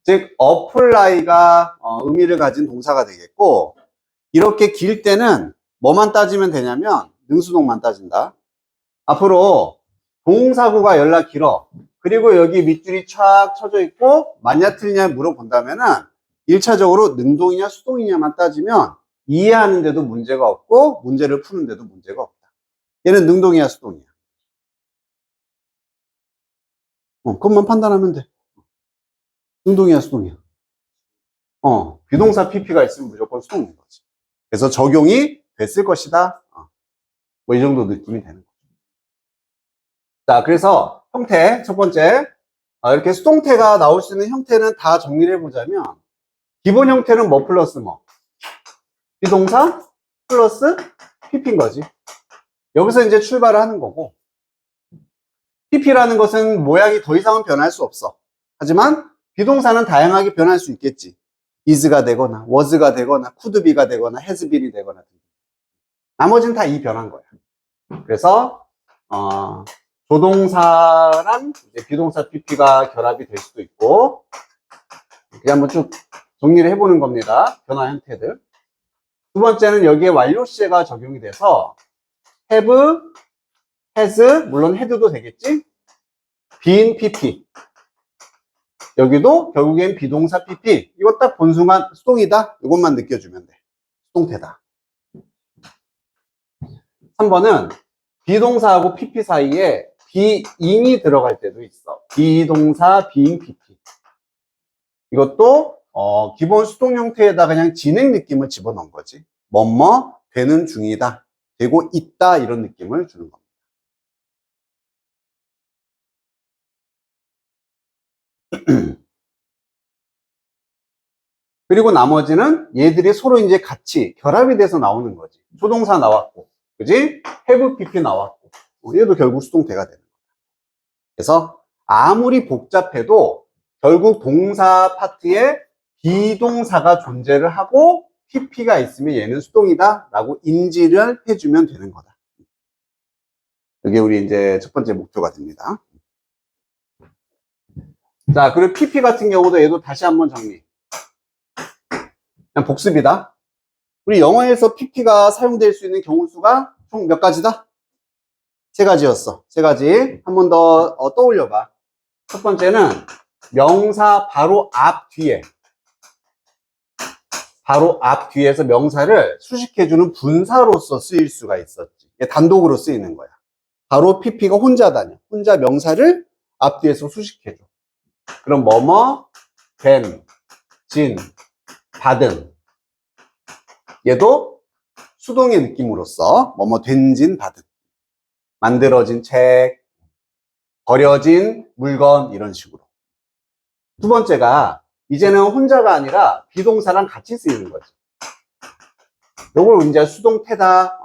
즉, apply가 의미를 가진 동사가 되겠고, 이렇게 길 때는 뭐만 따지면 되냐면 능수동만 따진다. 앞으로 동사구가 연락 길어. 그리고 여기 밑줄이 촥 쳐져 있고 맞냐 틀리냐 물어본다면은 1차적으로 능동이냐 수동이냐만 따지면 이해하는데도 문제가 없고 문제를 푸는데도 문제가 없다. 얘는 능동이야 수동이야? 그것만 판단하면 돼. 능동이야 수동이야? 비동사 PP가 있으면 무조건 수동인 거지. 그래서 적용이 됐을 것이다. 뭐 이 정도 느낌이 되는 거죠. 자, 그래서 형태 첫 번째, 이렇게 수동태가 나올 수 있는 형태는 다 정리를 해보자면 기본 형태는 뭐 플러스 뭐? 비동사 플러스 PP인 거지. 여기서 이제 출발을 하는 거고, PP라는 것은 모양이 더 이상은 변할 수 없어. 하지만 비동사는 다양하게 변할 수 있겠지. is가 되거나 was가 되거나 could be가 되거나 has been이 되거나. 나머지는 다 이 변한 거야. 그래서 조동사랑 이제 비동사 PP가 결합이 될 수도 있고, 이렇게 한번 쭉 정리를 해보는 겁니다. 변화 형태들. 두 번째는 여기에 완료 시제가 적용이 돼서 have, has, 물론 had도 되겠지? been PP. 여기도 결국엔 비동사 PP. 이거 딱 본 순간 수동이다. 이것만 느껴주면 돼. 수동태다. 3번은 비동사하고 PP 사이에 being이 들어갈 때도 있어. 비동사 being PP. 이것도 기본 수동 형태에다 그냥 진행 느낌을 집어넣은 거지. 뭐뭐 되는 중이다. 되고 있다. 이런 느낌을 주는 겁니다. 그리고 나머지는 얘들이 서로 이제 같이 결합이 돼서 나오는 거지. 조동사 나왔고, 그지? have PP 나왔고, 얘도 결국 수동태가 되는 거야. 그래서 아무리 복잡해도 결국 동사 파트에 비동사가 존재를 하고 PP가 있으면 얘는 수동이다 라고 인지를 해주면 되는 거다. 이게 우리 이제 첫 번째 목표가 됩니다. 자, 그리고 PP 같은 경우도 얘도 다시 한번 정리. 그냥 복습이다. 우리 영어에서 PP가 사용될 수 있는 경우 수가 총 몇 가지다? 3가지였어. 3가지. 한 번 더 떠올려봐. 첫 번째는 명사 바로 앞 뒤에서 명사를 수식해주는 분사로서 쓰일 수가 있었지. 단독으로 쓰이는 거야. 바로 PP가 혼자 다녀. 혼자 명사를 앞뒤에서 수식해줘. 그럼 뭐뭐, 된, 진, 받은. 얘도 수동의 느낌으로써 뭐뭐 된, 진, 받은. 만들어진 책, 버려진 물건 이런 식으로. 두 번째가 이제는 혼자가 아니라 비동사랑 같이 쓰이는 거지. 요걸 이제 수동태다.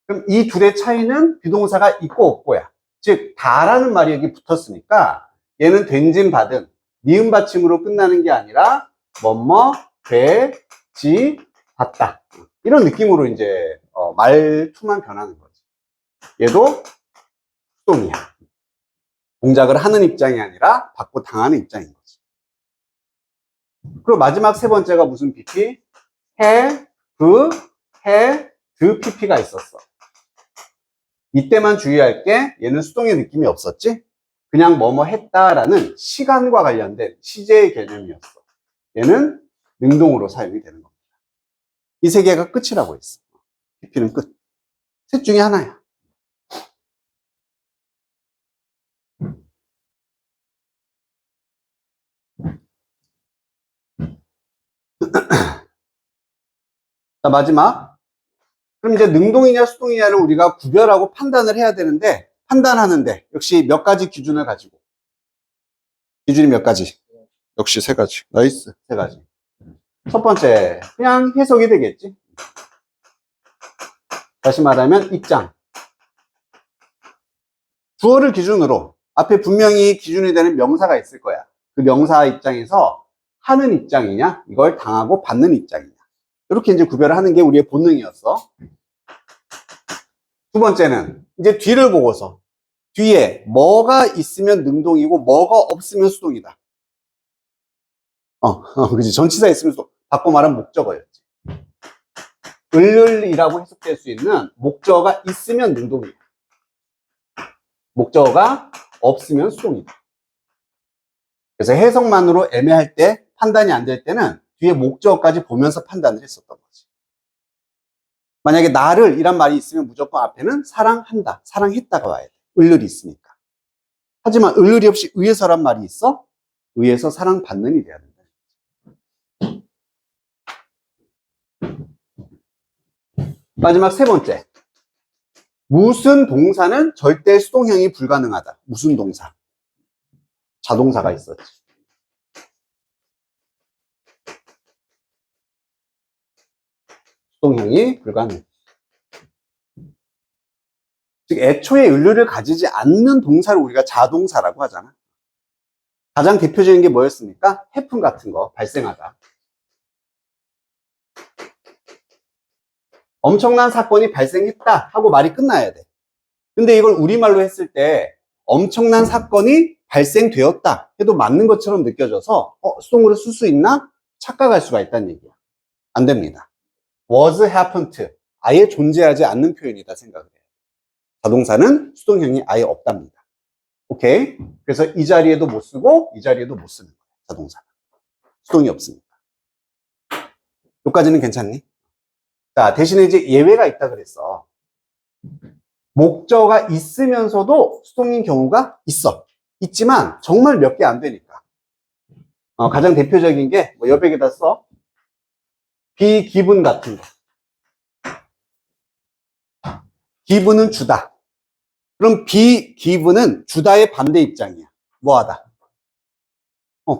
그럼 이 둘의 차이는 비동사가 있고 없고야. 즉 다라는 말이 여기 붙었으니까 얘는 된진 받은 니은 받침으로 끝나는 게 아니라 뭐뭐 되지 받다 이런 느낌으로 이제 말투만 변하는 거지. 얘도 수동이야. 동작을 하는 입장이 아니라 받고 당하는 입장인 거지. 그리고 마지막 세 번째가 무슨 PP? 해, 드 PP가 있었어. 이때만 주의할 게 얘는 수동의 느낌이 없었지? 그냥 뭐뭐 했다라는 시간과 관련된 시제의 개념이었어. 얘는 능동으로 사용이 되는 겁니다. 이 세 개가 끝이라고 했어. PP는 끝. 셋 중에 하나야. 자, 마지막. 그럼 이제 능동이냐 수동이냐를 우리가 구별하고 판단을 해야 되는데 판단하는데 역시 몇 가지 기준을 가지고 기준이 몇 가지? 역시 세 가지. 나이스. 세 가지. 첫 번째, 그냥 해석이 되겠지. 다시 말하면 입장. 주어를 기준으로 앞에 분명히 기준이 되는 명사가 있을 거야. 그 명사 입장에서 하는 입장이냐, 이걸 당하고 받는 입장이냐. 이렇게 이제 구별을 하는 게 우리의 본능이었어. 두 번째는 이제 뒤를 보고서 뒤에 뭐가 있으면 능동이고 뭐가 없으면 수동이다. 그지. 전치사 있으면 수동. 바꿔 말하면 목적어였지. 을을이라고 해석될 수 있는 목적어가 있으면 능동이야. 목적어가 없으면 수동이다. 그래서 해석만으로 애매할 때 판단이 안 될 때는 뒤에 목적어까지 보면서 판단을 했었던 거지. 만약에 나를 이란 말이 있으면 무조건 앞에는 사랑한다, 사랑했다가 와야 돼. 을을이 있으니까. 하지만 을을이 없이 의에서란 말이 있어? 의에서 사랑받는 이 돼야 된다. 마지막 세 번째. 무슨 동사는 절대 수동형이 불가능하다. 무슨 동사? 자동사가 있었지. 수동형이 불가능. 즉 애초에 을류를 가지지 않는 동사를 우리가 자동사라고 하잖아. 가장 대표적인 게 뭐였습니까? 해픈 같은 거 발생하다. 엄청난 사건이 발생했다 하고 말이 끝나야 돼. 근데 이걸 우리말로 했을 때 엄청난 사건이 발생되었다 해도 맞는 것처럼 느껴져서 수동으로 쓸 수 있나? 착각할 수가 있다는 얘기야. 안 됩니다. was happened to 아예 존재하지 않는 표현이다 생각을 해요. 자동사는 수동형이 아예 없답니다. 오케이? 그래서 이 자리에도 못 쓰고 이 자리에도 못 쓰는 거야. 자동사는. 수동이 없으니까. 여기까지는 괜찮니? 자, 대신에 이제 예외가 있다 그랬어. 목적어가 있으면서도 수동인 경우가 있어. 있지만 정말 몇 개 안 되니까. 가장 대표적인 게 뭐 여백에다 써. be given 같은 거. given은 주다. 그럼 be given은 주다의 반대 입장이야. 뭐하다.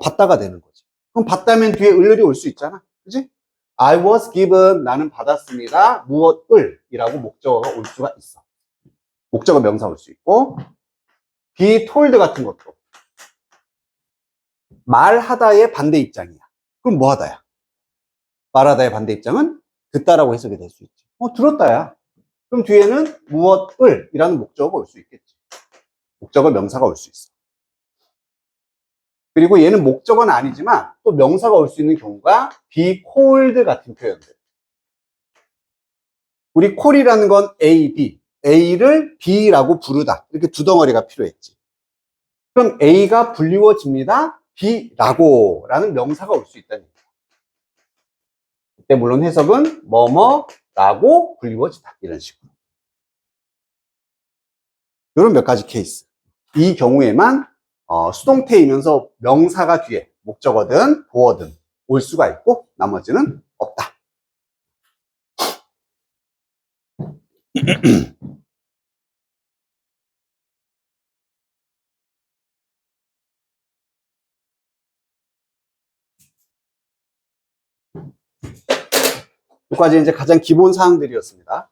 받다가 되는 거지. 그럼 받다면 뒤에 을을이 올 수 있잖아. 그지? I was given, 나는 받았습니다. 무엇을 이라고 목적어가 올 수가 있어. 목적어 명사 올 수 있고, be told 같은 것도 말하다의 반대 입장이야. 그럼 뭐하다야? 말하다의 반대 입장은 듣다라고 해석이 될 수 있지. 들었다야. 그럼 뒤에는 무엇을 이라는 목적어가 올 수 있겠지. 목적어 명사가 올 수 있어. 그리고 얘는 목적어는 아니지만 또 명사가 올 수 있는 경우가 be called 같은 표현들. 우리 call이라는 건 A, B. A를 B라고 부르다. 이렇게 두 덩어리가 필요했지. 그럼 A가 불리워집니다. B라고 라는 명사가 올 수 있다는 얘기야. 그때 물론 해석은 뭐뭐라고 불리워지다. 이런 식으로. 이런 몇 가지 케이스. 이 경우에만 수동태이면서 명사가 뒤에 목적어든 보어든 올 수가 있고 나머지는 없다. 여기까지 이제 가장 기본 사항들이었습니다.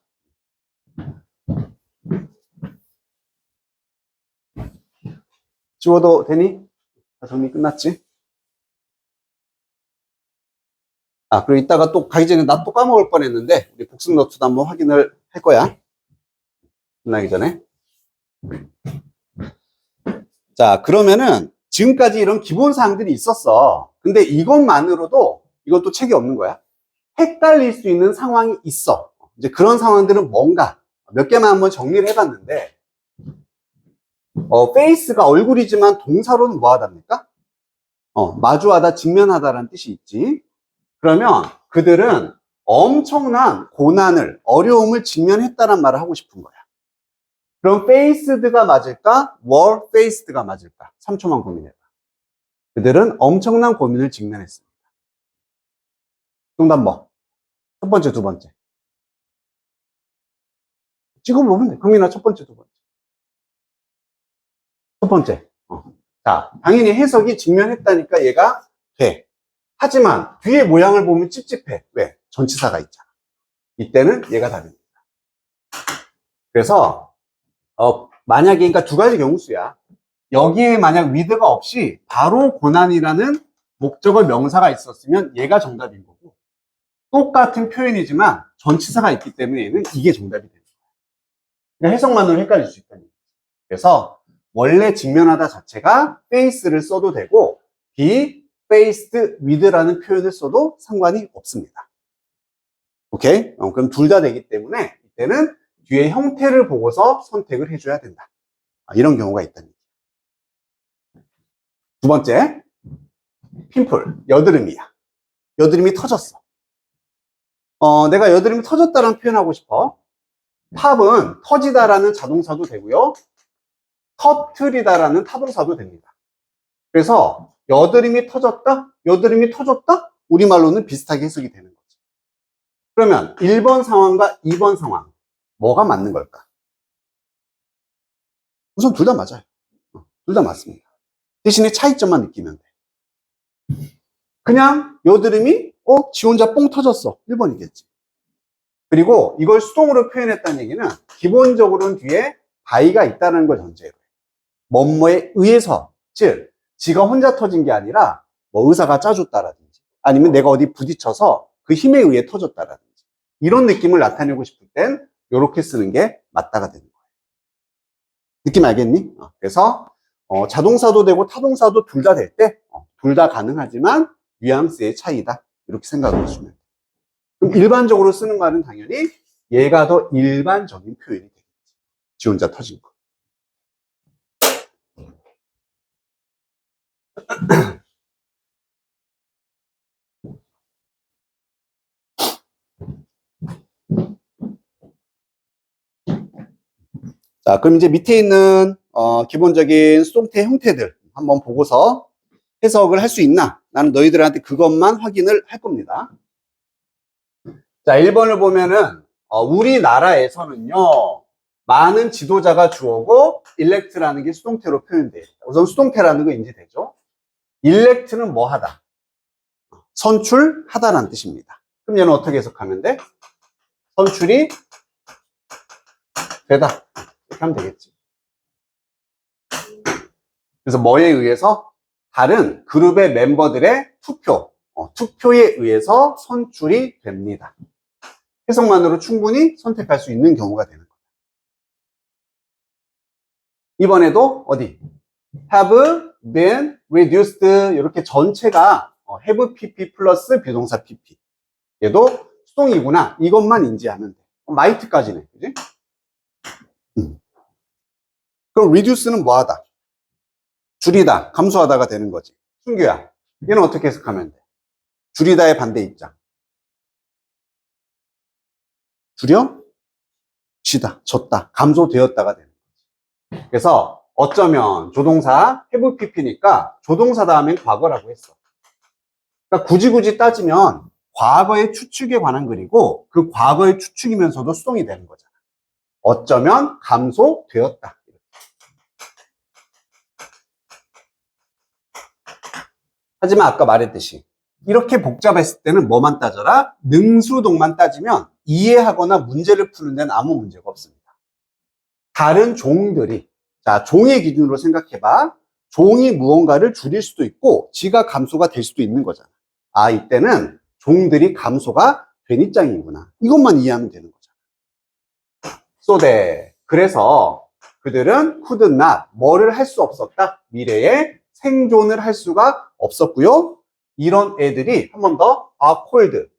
지워도 되니? 다 정리 끝났지? 그리고 이따가 또 가기 전에 나 또 까먹을 뻔했는데 우리 복습 노트도 한번 확인을 할 거야. 끝나기 전에. 자, 그러면은 지금까지 이런 기본 사항들이 있었어. 근데 이것만으로도 이것도 책이 없는 거야. 헷갈릴 수 있는 상황이 있어. 이제 그런 상황들은 뭔가 몇 개만 한번 정리를 해봤는데, 페이스가 얼굴이지만 동사로는 뭐 하답니까? 마주하다, 직면하다라는 뜻이 있지. 그러면 그들은 엄청난 고난을, 어려움을 직면했다는 말을 하고 싶은 거야. 그럼 faced가 맞을까? were faced가 맞을까? 3초만 고민해봐. 그들은 엄청난 고민을 직면했습니다. 정답 뭐? 첫 번째, 두 번째. 찍어보면 돼. 강민아, 첫 번째, 두 번째. 첫 번째. 자, 당연히 해석이 직면했다니까 얘가 돼. 하지만 뒤에 모양을 보면 찝찝해. 왜? 전치사가 있잖아. 이때는 얘가 답입니다. 그래서 만약에 그러니까 두 가지 경우수야. 여기에 만약 with가 없이 바로 고난이라는 목적어 명사가 있었으면 얘가 정답인 거고, 똑같은 표현이지만 전치사가 있기 때문에 얘는 이게 정답이 되는 거야. 그러니까 해석만으로 헷갈릴 수 있다는 거지. 그래서 원래 직면하다 자체가 face를 써도 되고 be faced with라는 표현을 써도 상관이 없습니다. 오케이? 그럼 둘 다 되기 때문에 이때는 뒤에 형태를 보고서 선택을 해줘야 된다. 이런 경우가 있다는 거죠. 두 번째, 핀플, 여드름이야. 여드름이 터졌어. 내가 여드름이 터졌다는 표현하고 싶어. 팝은 터지다라는 자동사도 되고요. 터트리다라는 타동사도 됩니다. 그래서 여드름이 터졌다? 여드름이 터졌다? 우리말로는 비슷하게 해석이 되는 거죠. 그러면 1번 상황과 2번 상황, 뭐가 맞는 걸까? 우선 둘 다 맞아요. 둘 다 맞습니다. 대신에 차이점만 느끼면 돼. 그냥 여드름이 지 혼자 뽕 터졌어. 1번이겠지. 그리고 이걸 수동으로 표현했다는 얘기는 기본적으로는 뒤에 by가 있다는 걸 전제로 해. 뭐뭐에 의해서, 즉 지가 혼자 터진 게 아니라 뭐 의사가 짜줬다라든지 아니면 내가 어디 부딪혀서 그 힘에 의해 터졌다라든지 이런 느낌을 나타내고 싶을 땐 이렇게 쓰는 게 맞다가 되는 거예요. 느낌 알겠니? 그래서 자동사도 되고 타동사도 둘 다 될 때 둘 다 가능하지만 뉘앙스의 차이다. 이렇게 생각을 해주면 돼요. 그럼 일반적으로 쓰는 말은 당연히 얘가 더 일반적인 표현이 되겠지. 지 혼자 터진 거. 자, 그럼 이제 밑에 있는 기본적인 수동태 형태들 한번 보고서 해석을 할 수 있나? 나는 너희들한테 그것만 확인을 할 겁니다. 자, 1번을 보면은 우리나라에서는요 많은 지도자가 주어고 일렉트라는 게 수동태로 표현돼요. 우선 수동태라는 거 인지되죠? 일렉트는 뭐 하다? 선출하다라는 뜻입니다. 그럼 얘는 어떻게 해석하면 돼? 선출이 되다. 이렇게 하면 되겠지. 그래서 뭐에 의해서? 다른 그룹의 멤버들의 투표에 의해서 선출이 됩니다. 해석만으로 충분히 선택할 수 있는 경우가 되는 거예요. 이번에도 어디? have been reduced 이렇게 전체가 have pp 플러스 비동사 pp. 얘도 수동이구나. 이것만 인지하면 돼. might까지네. 그지? 그럼 reduce는 뭐하다? 줄이다, 감소하다가 되는 거지. 순규야, 얘는 어떻게 해석하면 돼? 줄이다의 반대 입장. 줄여? 지다, 졌다, 감소되었다가 되는 거지. 그래서 어쩌면 조동사 have pp니까 조동사 다음엔 과거라고 했어. 그러니까 굳이 따지면 과거의 추측에 관한 글이고 그 과거의 추측이면서도 수동이 되는 거잖아. 어쩌면 감소되었다. 하지만 아까 말했듯이 이렇게 복잡했을 때는 뭐만 따져라? 능수동만 따지면 이해하거나 문제를 푸는 데는 아무 문제가 없습니다. 다른 종들이, 자, 종의 기준으로 생각해봐. 종이 무언가를 줄일 수도 있고 지가 감소가 될 수도 있는 거잖아. 아, 이때는 종들이 감소가 된 입장이구나. 이것만 이해하면 되는 거잖아. So that. 그래서 그들은 could not, 뭐를 할 수 없었다. 미래에 생존을 할 수가 없었고요. 이런 애들이 한 번 더 are called,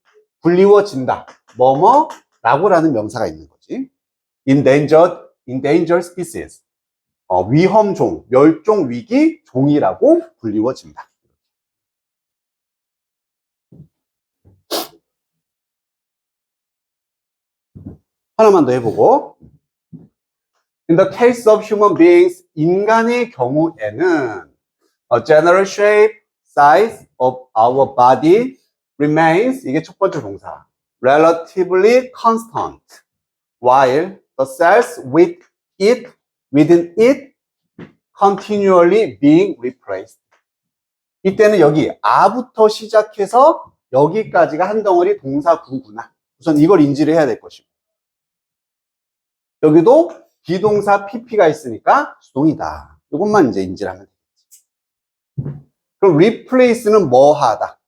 불리워진다. 뭐뭐라고 라는 명사가 있는 거지. endangered species. 위험종, 멸종위기 종이라고 불리워진다. 하나만 더 해보고. In the case of human beings, 인간의 경우에는 a general shape, size of our body remains, 이게 첫 번째 동사, relatively constant, while the cells within it continually being replaced. 이때는 여기 아부터 시작해서 여기까지가 한 덩어리 동사 구구나. 우선 이걸 인지를 해야 될 것이고, 여기도 비동사 pp가 있으니까 수동이다. 이것만 이제 인지를 하면 되겠지. 그럼 replace는 뭐 하다?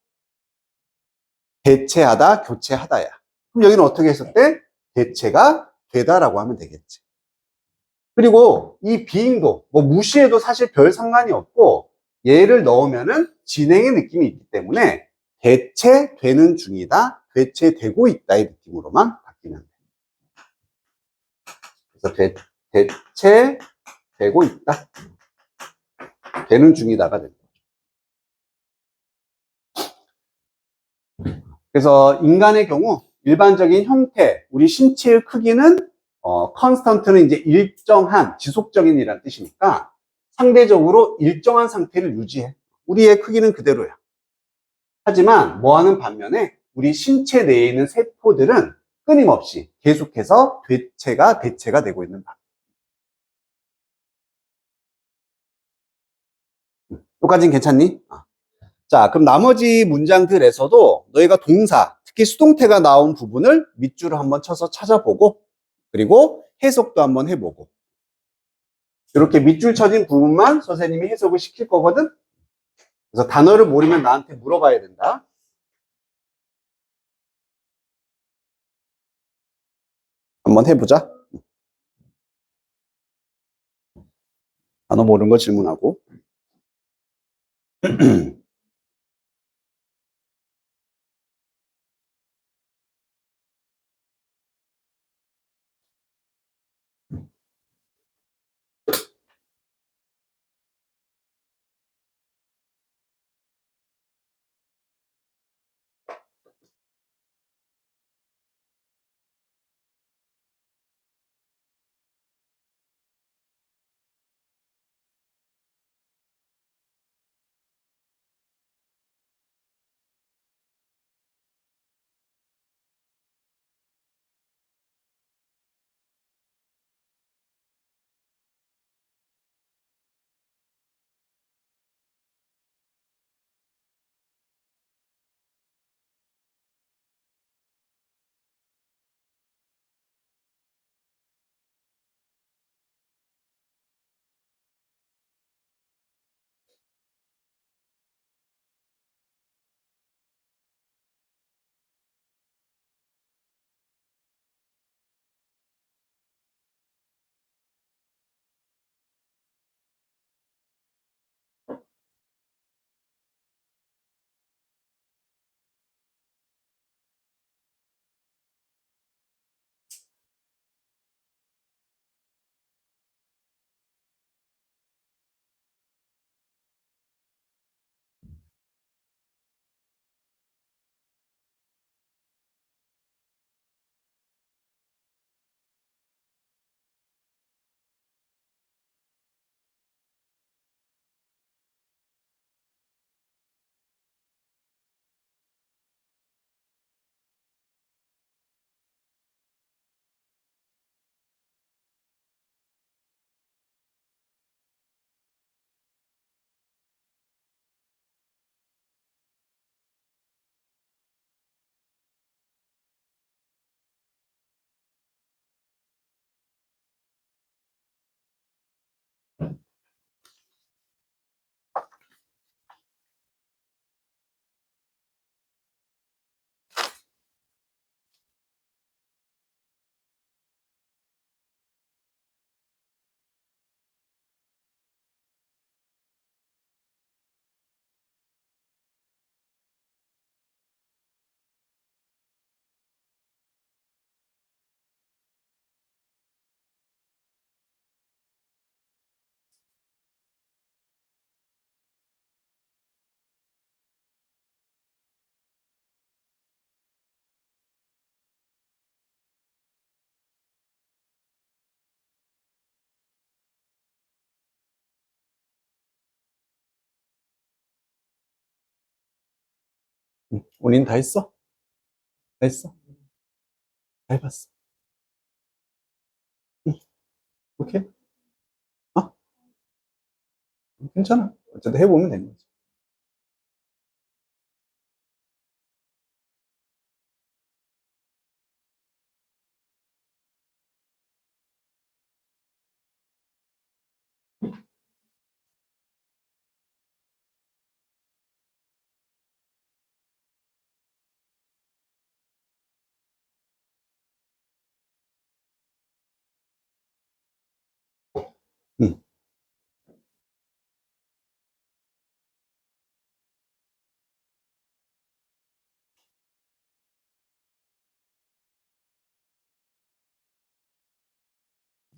대체하다, 교체하다야. 그럼 여기는 어떻게 했을 때? 대체가 되다라고 하면 되겠지. 그리고 이 being도 뭐 무시해도 사실 별 상관이 없고, 얘를 넣으면은 진행의 느낌이 있기 때문에 대체되는 중이다, 대체되고 있다 이 느낌으로만 바뀌면 돼. 그래서 대체되고 있다, 되는 중이다가 됩니다. 그래서 인간의 경우 일반적인 형태, 우리 신체의 크기는 컨스턴트는 이제 일정한, 지속적인이라는 뜻이니까 상대적으로 일정한 상태를 유지해. 우리의 크기는 그대로야. 하지만 뭐하는 반면에 우리 신체 내에 있는 세포들은 끊임없이 계속해서 대체가 되고 있는 바. 여기까지는 괜찮니? 자, 그럼 나머지 문장들에서도 너희가 동사, 특히 수동태가 나온 부분을 밑줄을 한번 쳐서 찾아보고, 그리고 해석도 한번 해보고, 이렇게 밑줄 쳐진 부분만 선생님이 해석을 시킬 거거든? 그래서 단어를 모르면 나한테 물어봐야 된다. 한번 해보자. 단어 모르는 거 질문하고. 원인 다 했어? 다 했어? 다 해봤어. 오케이? 어? 괜찮아. 어쨌든 해보면 되는 거지. 응.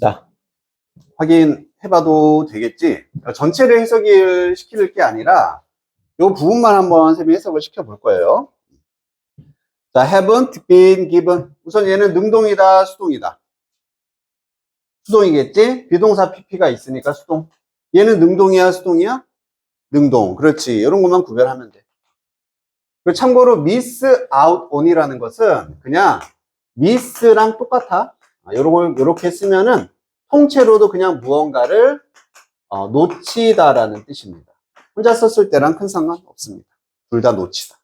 자, 확인해봐도 되겠지? 전체를 해석을 시킬 게 아니라 이 부분만 한번 쌤이 해석을 시켜볼 거예요. 자, haven't been given. 우선 얘는 능동이다, 수동이다? 수동이겠지? 비동사 pp가 있으니까 수동. 얘는 능동이야, 수동이야? 능동. 그렇지. 이런 것만 구별하면 돼. 그리고 참고로 miss out on이라는 것은 그냥 miss랑 똑같아. 요렇게 쓰면은 통째로도 그냥 무언가를 놓치다라는 뜻입니다. 혼자 썼을 때랑 큰 상관 없습니다. 둘 다 놓치다.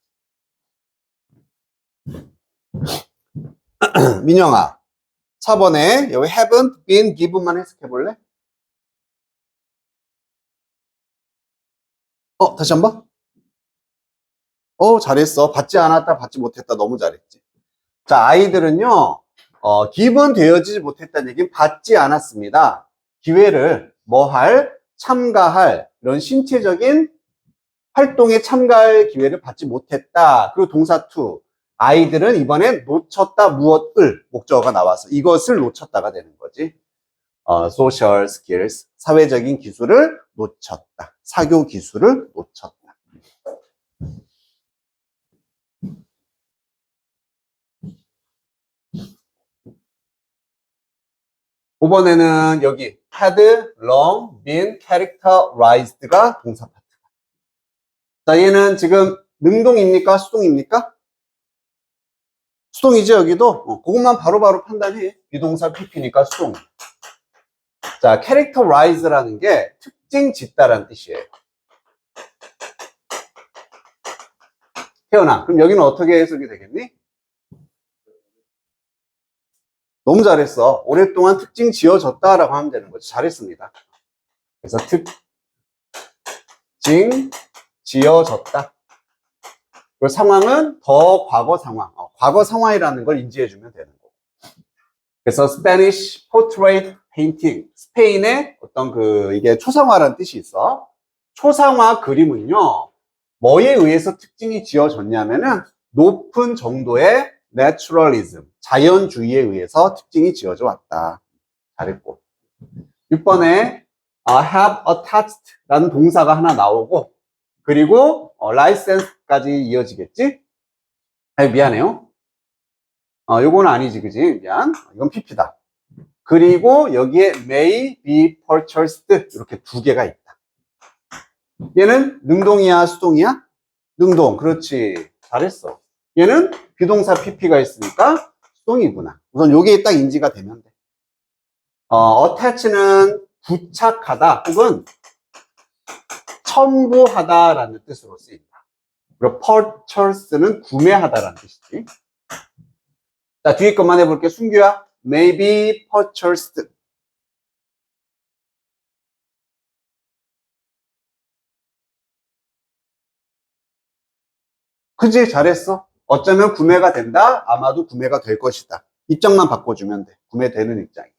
민영아, 4번에 여기 haven't been given만 해석해 볼래? 다시 한번? 잘했어. 받지 않았다, 받지 못했다. 너무 잘했지. 자, 아이들은요, given 되어지지 못했다는 얘기는 받지 않았습니다. 기회를 참가할, 이런 신체적인 활동에 참가할 기회를 받지 못했다. 그리고 동사 to. 아이들은 이번엔 놓쳤다, 무엇을 목적어가 나와서 이것을 놓쳤다가 되는 거지. social skills, 사회적인 기술을 놓쳤다. 사교 기술을 놓쳤다. 5번에는 여기 had long been characterized가 동사 파트. 자, 얘는 지금 능동입니까? 수동입니까? 수동이죠, 여기도? 그것만 바로바로 판단해. 비동사 pp니까 수동. 자, characterize라는 게 특징 짓다라는 뜻이에요. 태연아, 그럼 여기는 어떻게 해석이 되겠니? 너무 잘했어. 오랫동안 특징 지어졌다라고 하면 되는 거죠. 잘했습니다. 그래서 특징 지어졌다. 그 상황은 더 과거 상황. 과거 상황이라는 걸 인지해주면 되는 거고. 그래서 Spanish Portrait Painting. 스페인의 어떤 이게 초상화라는 뜻이 있어. 초상화 그림은요, 뭐에 의해서 특징이 지어졌냐면은 높은 정도의 naturalism, 자연주의에 의해서 특징이 지어져 왔다. 잘했고. 6번에 have attached 라는 동사가 하나 나오고, 그리고 license까지 이어지겠지? 미안해요. 요거는 아니지, 그지? 미안. 이건 pp다. 그리고 여기에 may be purchased 이렇게 두 개가 있다. 얘는 능동이야, 수동이야? 능동. 그렇지. 잘했어. 얘는 비동사 pp가 있으니까 수동이구나. 우선 요게 딱 인지가 되면 돼. attach는 부착하다 혹은 첨부하다라는 뜻으로 쓰인다. 그리고 purchase는 구매하다라는 뜻이지. 자, 뒤에 것만 해볼게. 순규야. may be purchased. 그지? 잘했어. 어쩌면 구매가 된다. 아마도 구매가 될 것이다. 입장만 바꿔주면 돼. 구매되는 입장이야.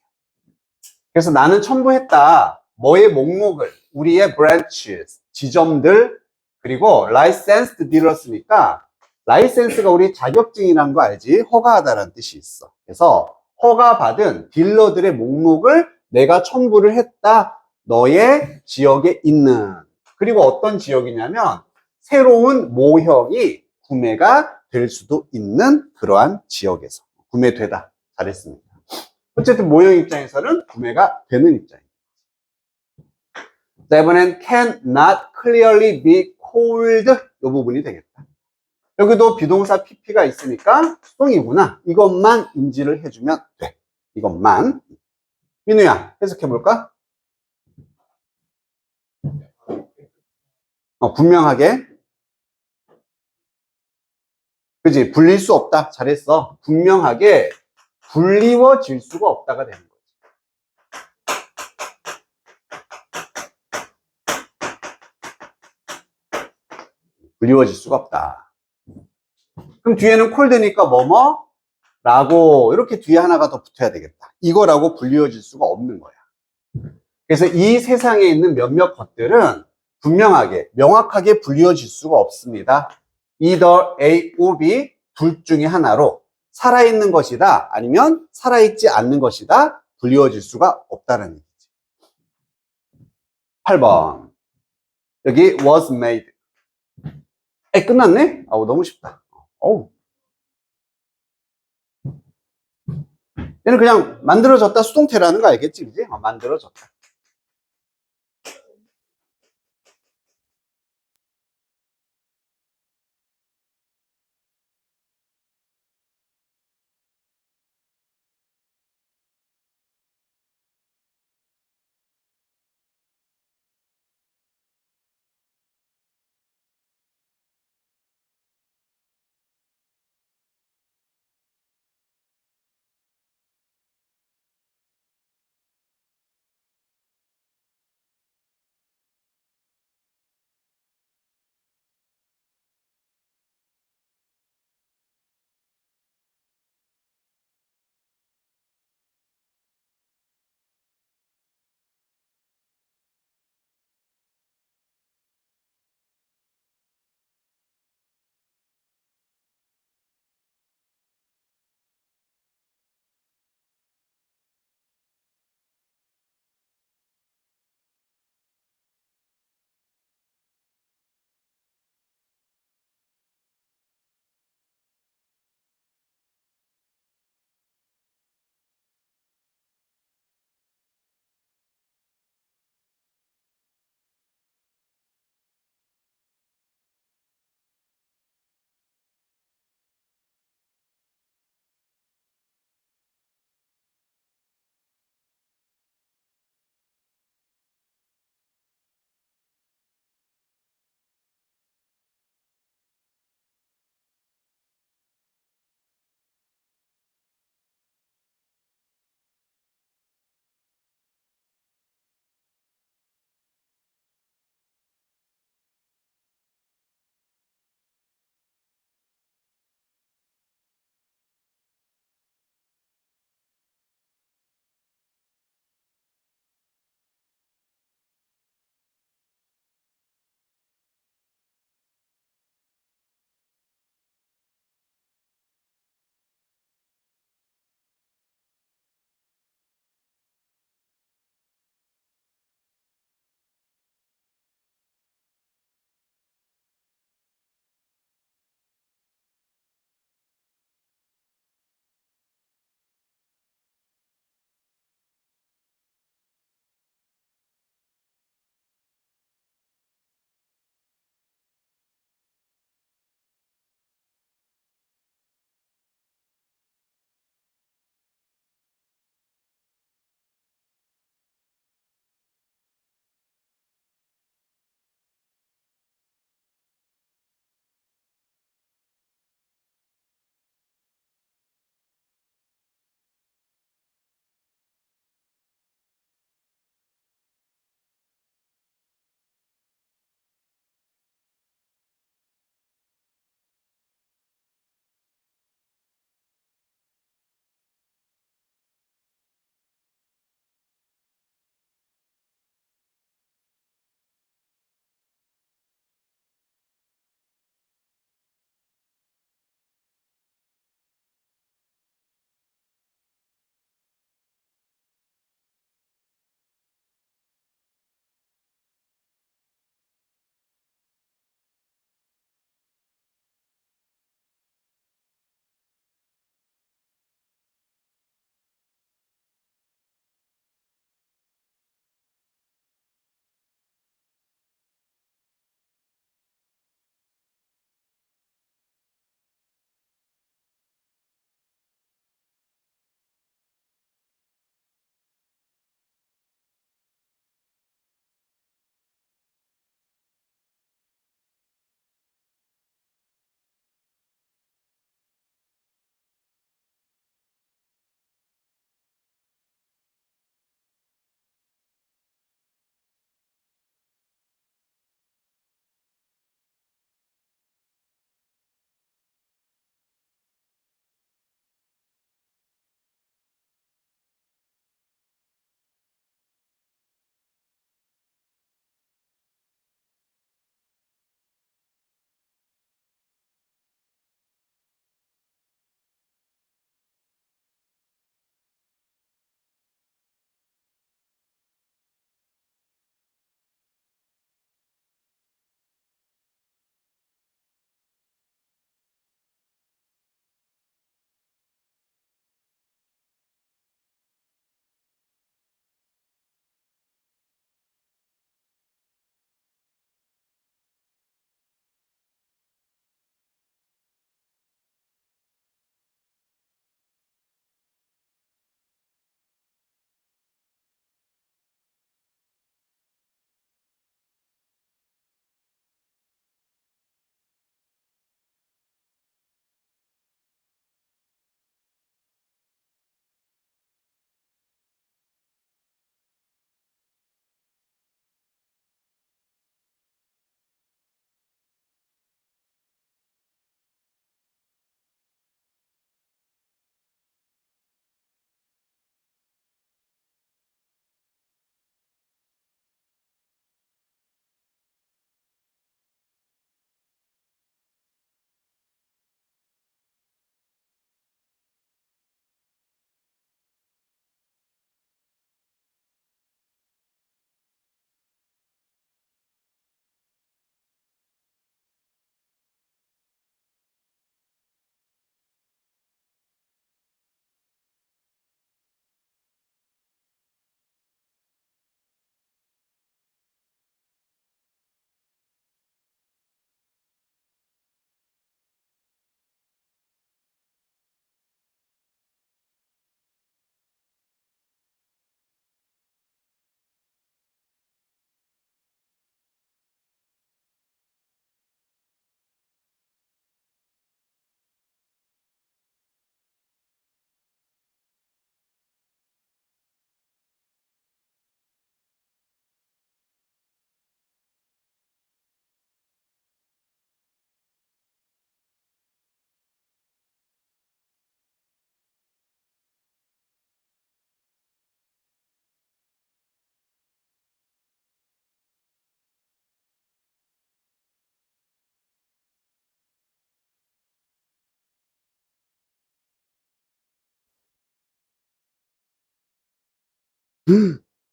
그래서 나는 첨부했다. 뭐의 목록을, 우리의 branches, 지점들, 그리고 licensed dealers니까 라이센스가 우리 자격증이라는 거 알지? 허가하다라는 뜻이 있어. 그래서 허가받은 딜러들의 목록을 내가 첨부를 했다. 너의 지역에 있는. 그리고 어떤 지역이냐면 새로운 모형이 구매가 될 수도 있는 그러한 지역에서 구매되다. 잘했습니다. 어쨌든 모형 입장에서는 구매가 되는 입장입니다. 자, 이번엔 can not clearly be called 이 부분이 되겠다. 여기도 비동사 pp가 있으니까 수동이구나. 이것만 인지를 해주면 돼. 이것만. 민우야, 해석해볼까? 분명하게. 그지? 불릴 수 없다. 잘했어. 분명하게 불리워질 수가 없다가 되는 거지. 불리워질 수가 없다. 그럼 뒤에는 콜드니까 뭐뭐? 라고 이렇게 뒤에 하나가 더 붙어야 되겠다. 이거라고 불리워질 수가 없는 거야. 그래서 이 세상에 있는 몇몇 것들은 분명하게, 명확하게 불리워질 수가 없습니다. either A or B 둘 중에 하나로 살아있는 것이다. 아니면 살아있지 않는 것이다. 불리워질 수가 없다는 얘기지. 8번. 여기 was made. 끝났네? 아우, 너무 쉽다. 어우. 얘는 그냥 만들어졌다 수동태라는 거 알겠지? 그지? 만들어졌다.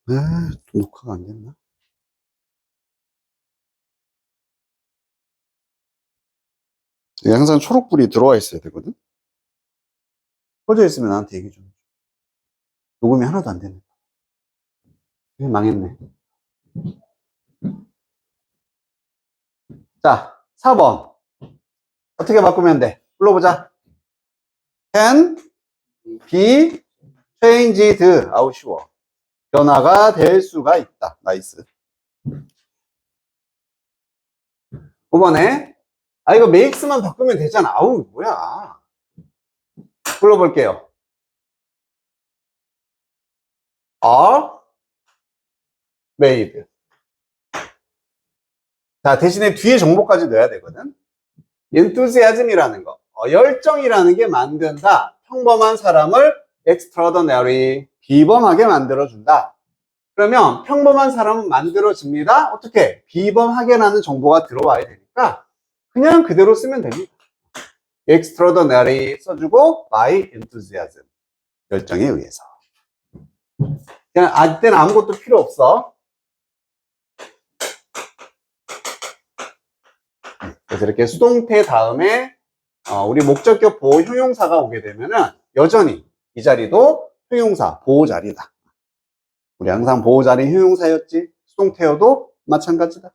또 녹화가 안 됐나? 이게 항상 초록불이 들어와 있어야 되거든? 꺼져 있으면 나한테 얘기 좀. 녹음이 하나도 안 되네. 망했네. 자, 4번. 어떻게 바꾸면 돼? 불러보자. can be changed. 아우, 쉬워. 변화가 될 수가 있다. 나이스. 5번에, 이거 makes만 바꾸면 되잖아. 아우, 뭐야. 불러볼게요. are made. 자, 대신에 뒤에 정보까지 넣어야 되거든. enthusiasm이라는 거. 열정이라는 게 만든다. 평범한 사람을 extraordinary, 비범하게 만들어준다. 그러면 평범한 사람은 만들어집니다. 어떻게? 비범하게라는 정보가 들어와야 되니까 그냥 그대로 쓰면 됩니다. extraordinary 써주고 by enthusiasm, 열정에 의해서. 그냥 이때는 아무것도 필요 없어. 그래서 이렇게 수동태 다음에 우리 목적격 보호 형용사가 오게 되면은 여전히 이 자리도 형용사 보호 자리다. 우리 항상 보호 자리 형용사였지. 수동태여도 마찬가지다.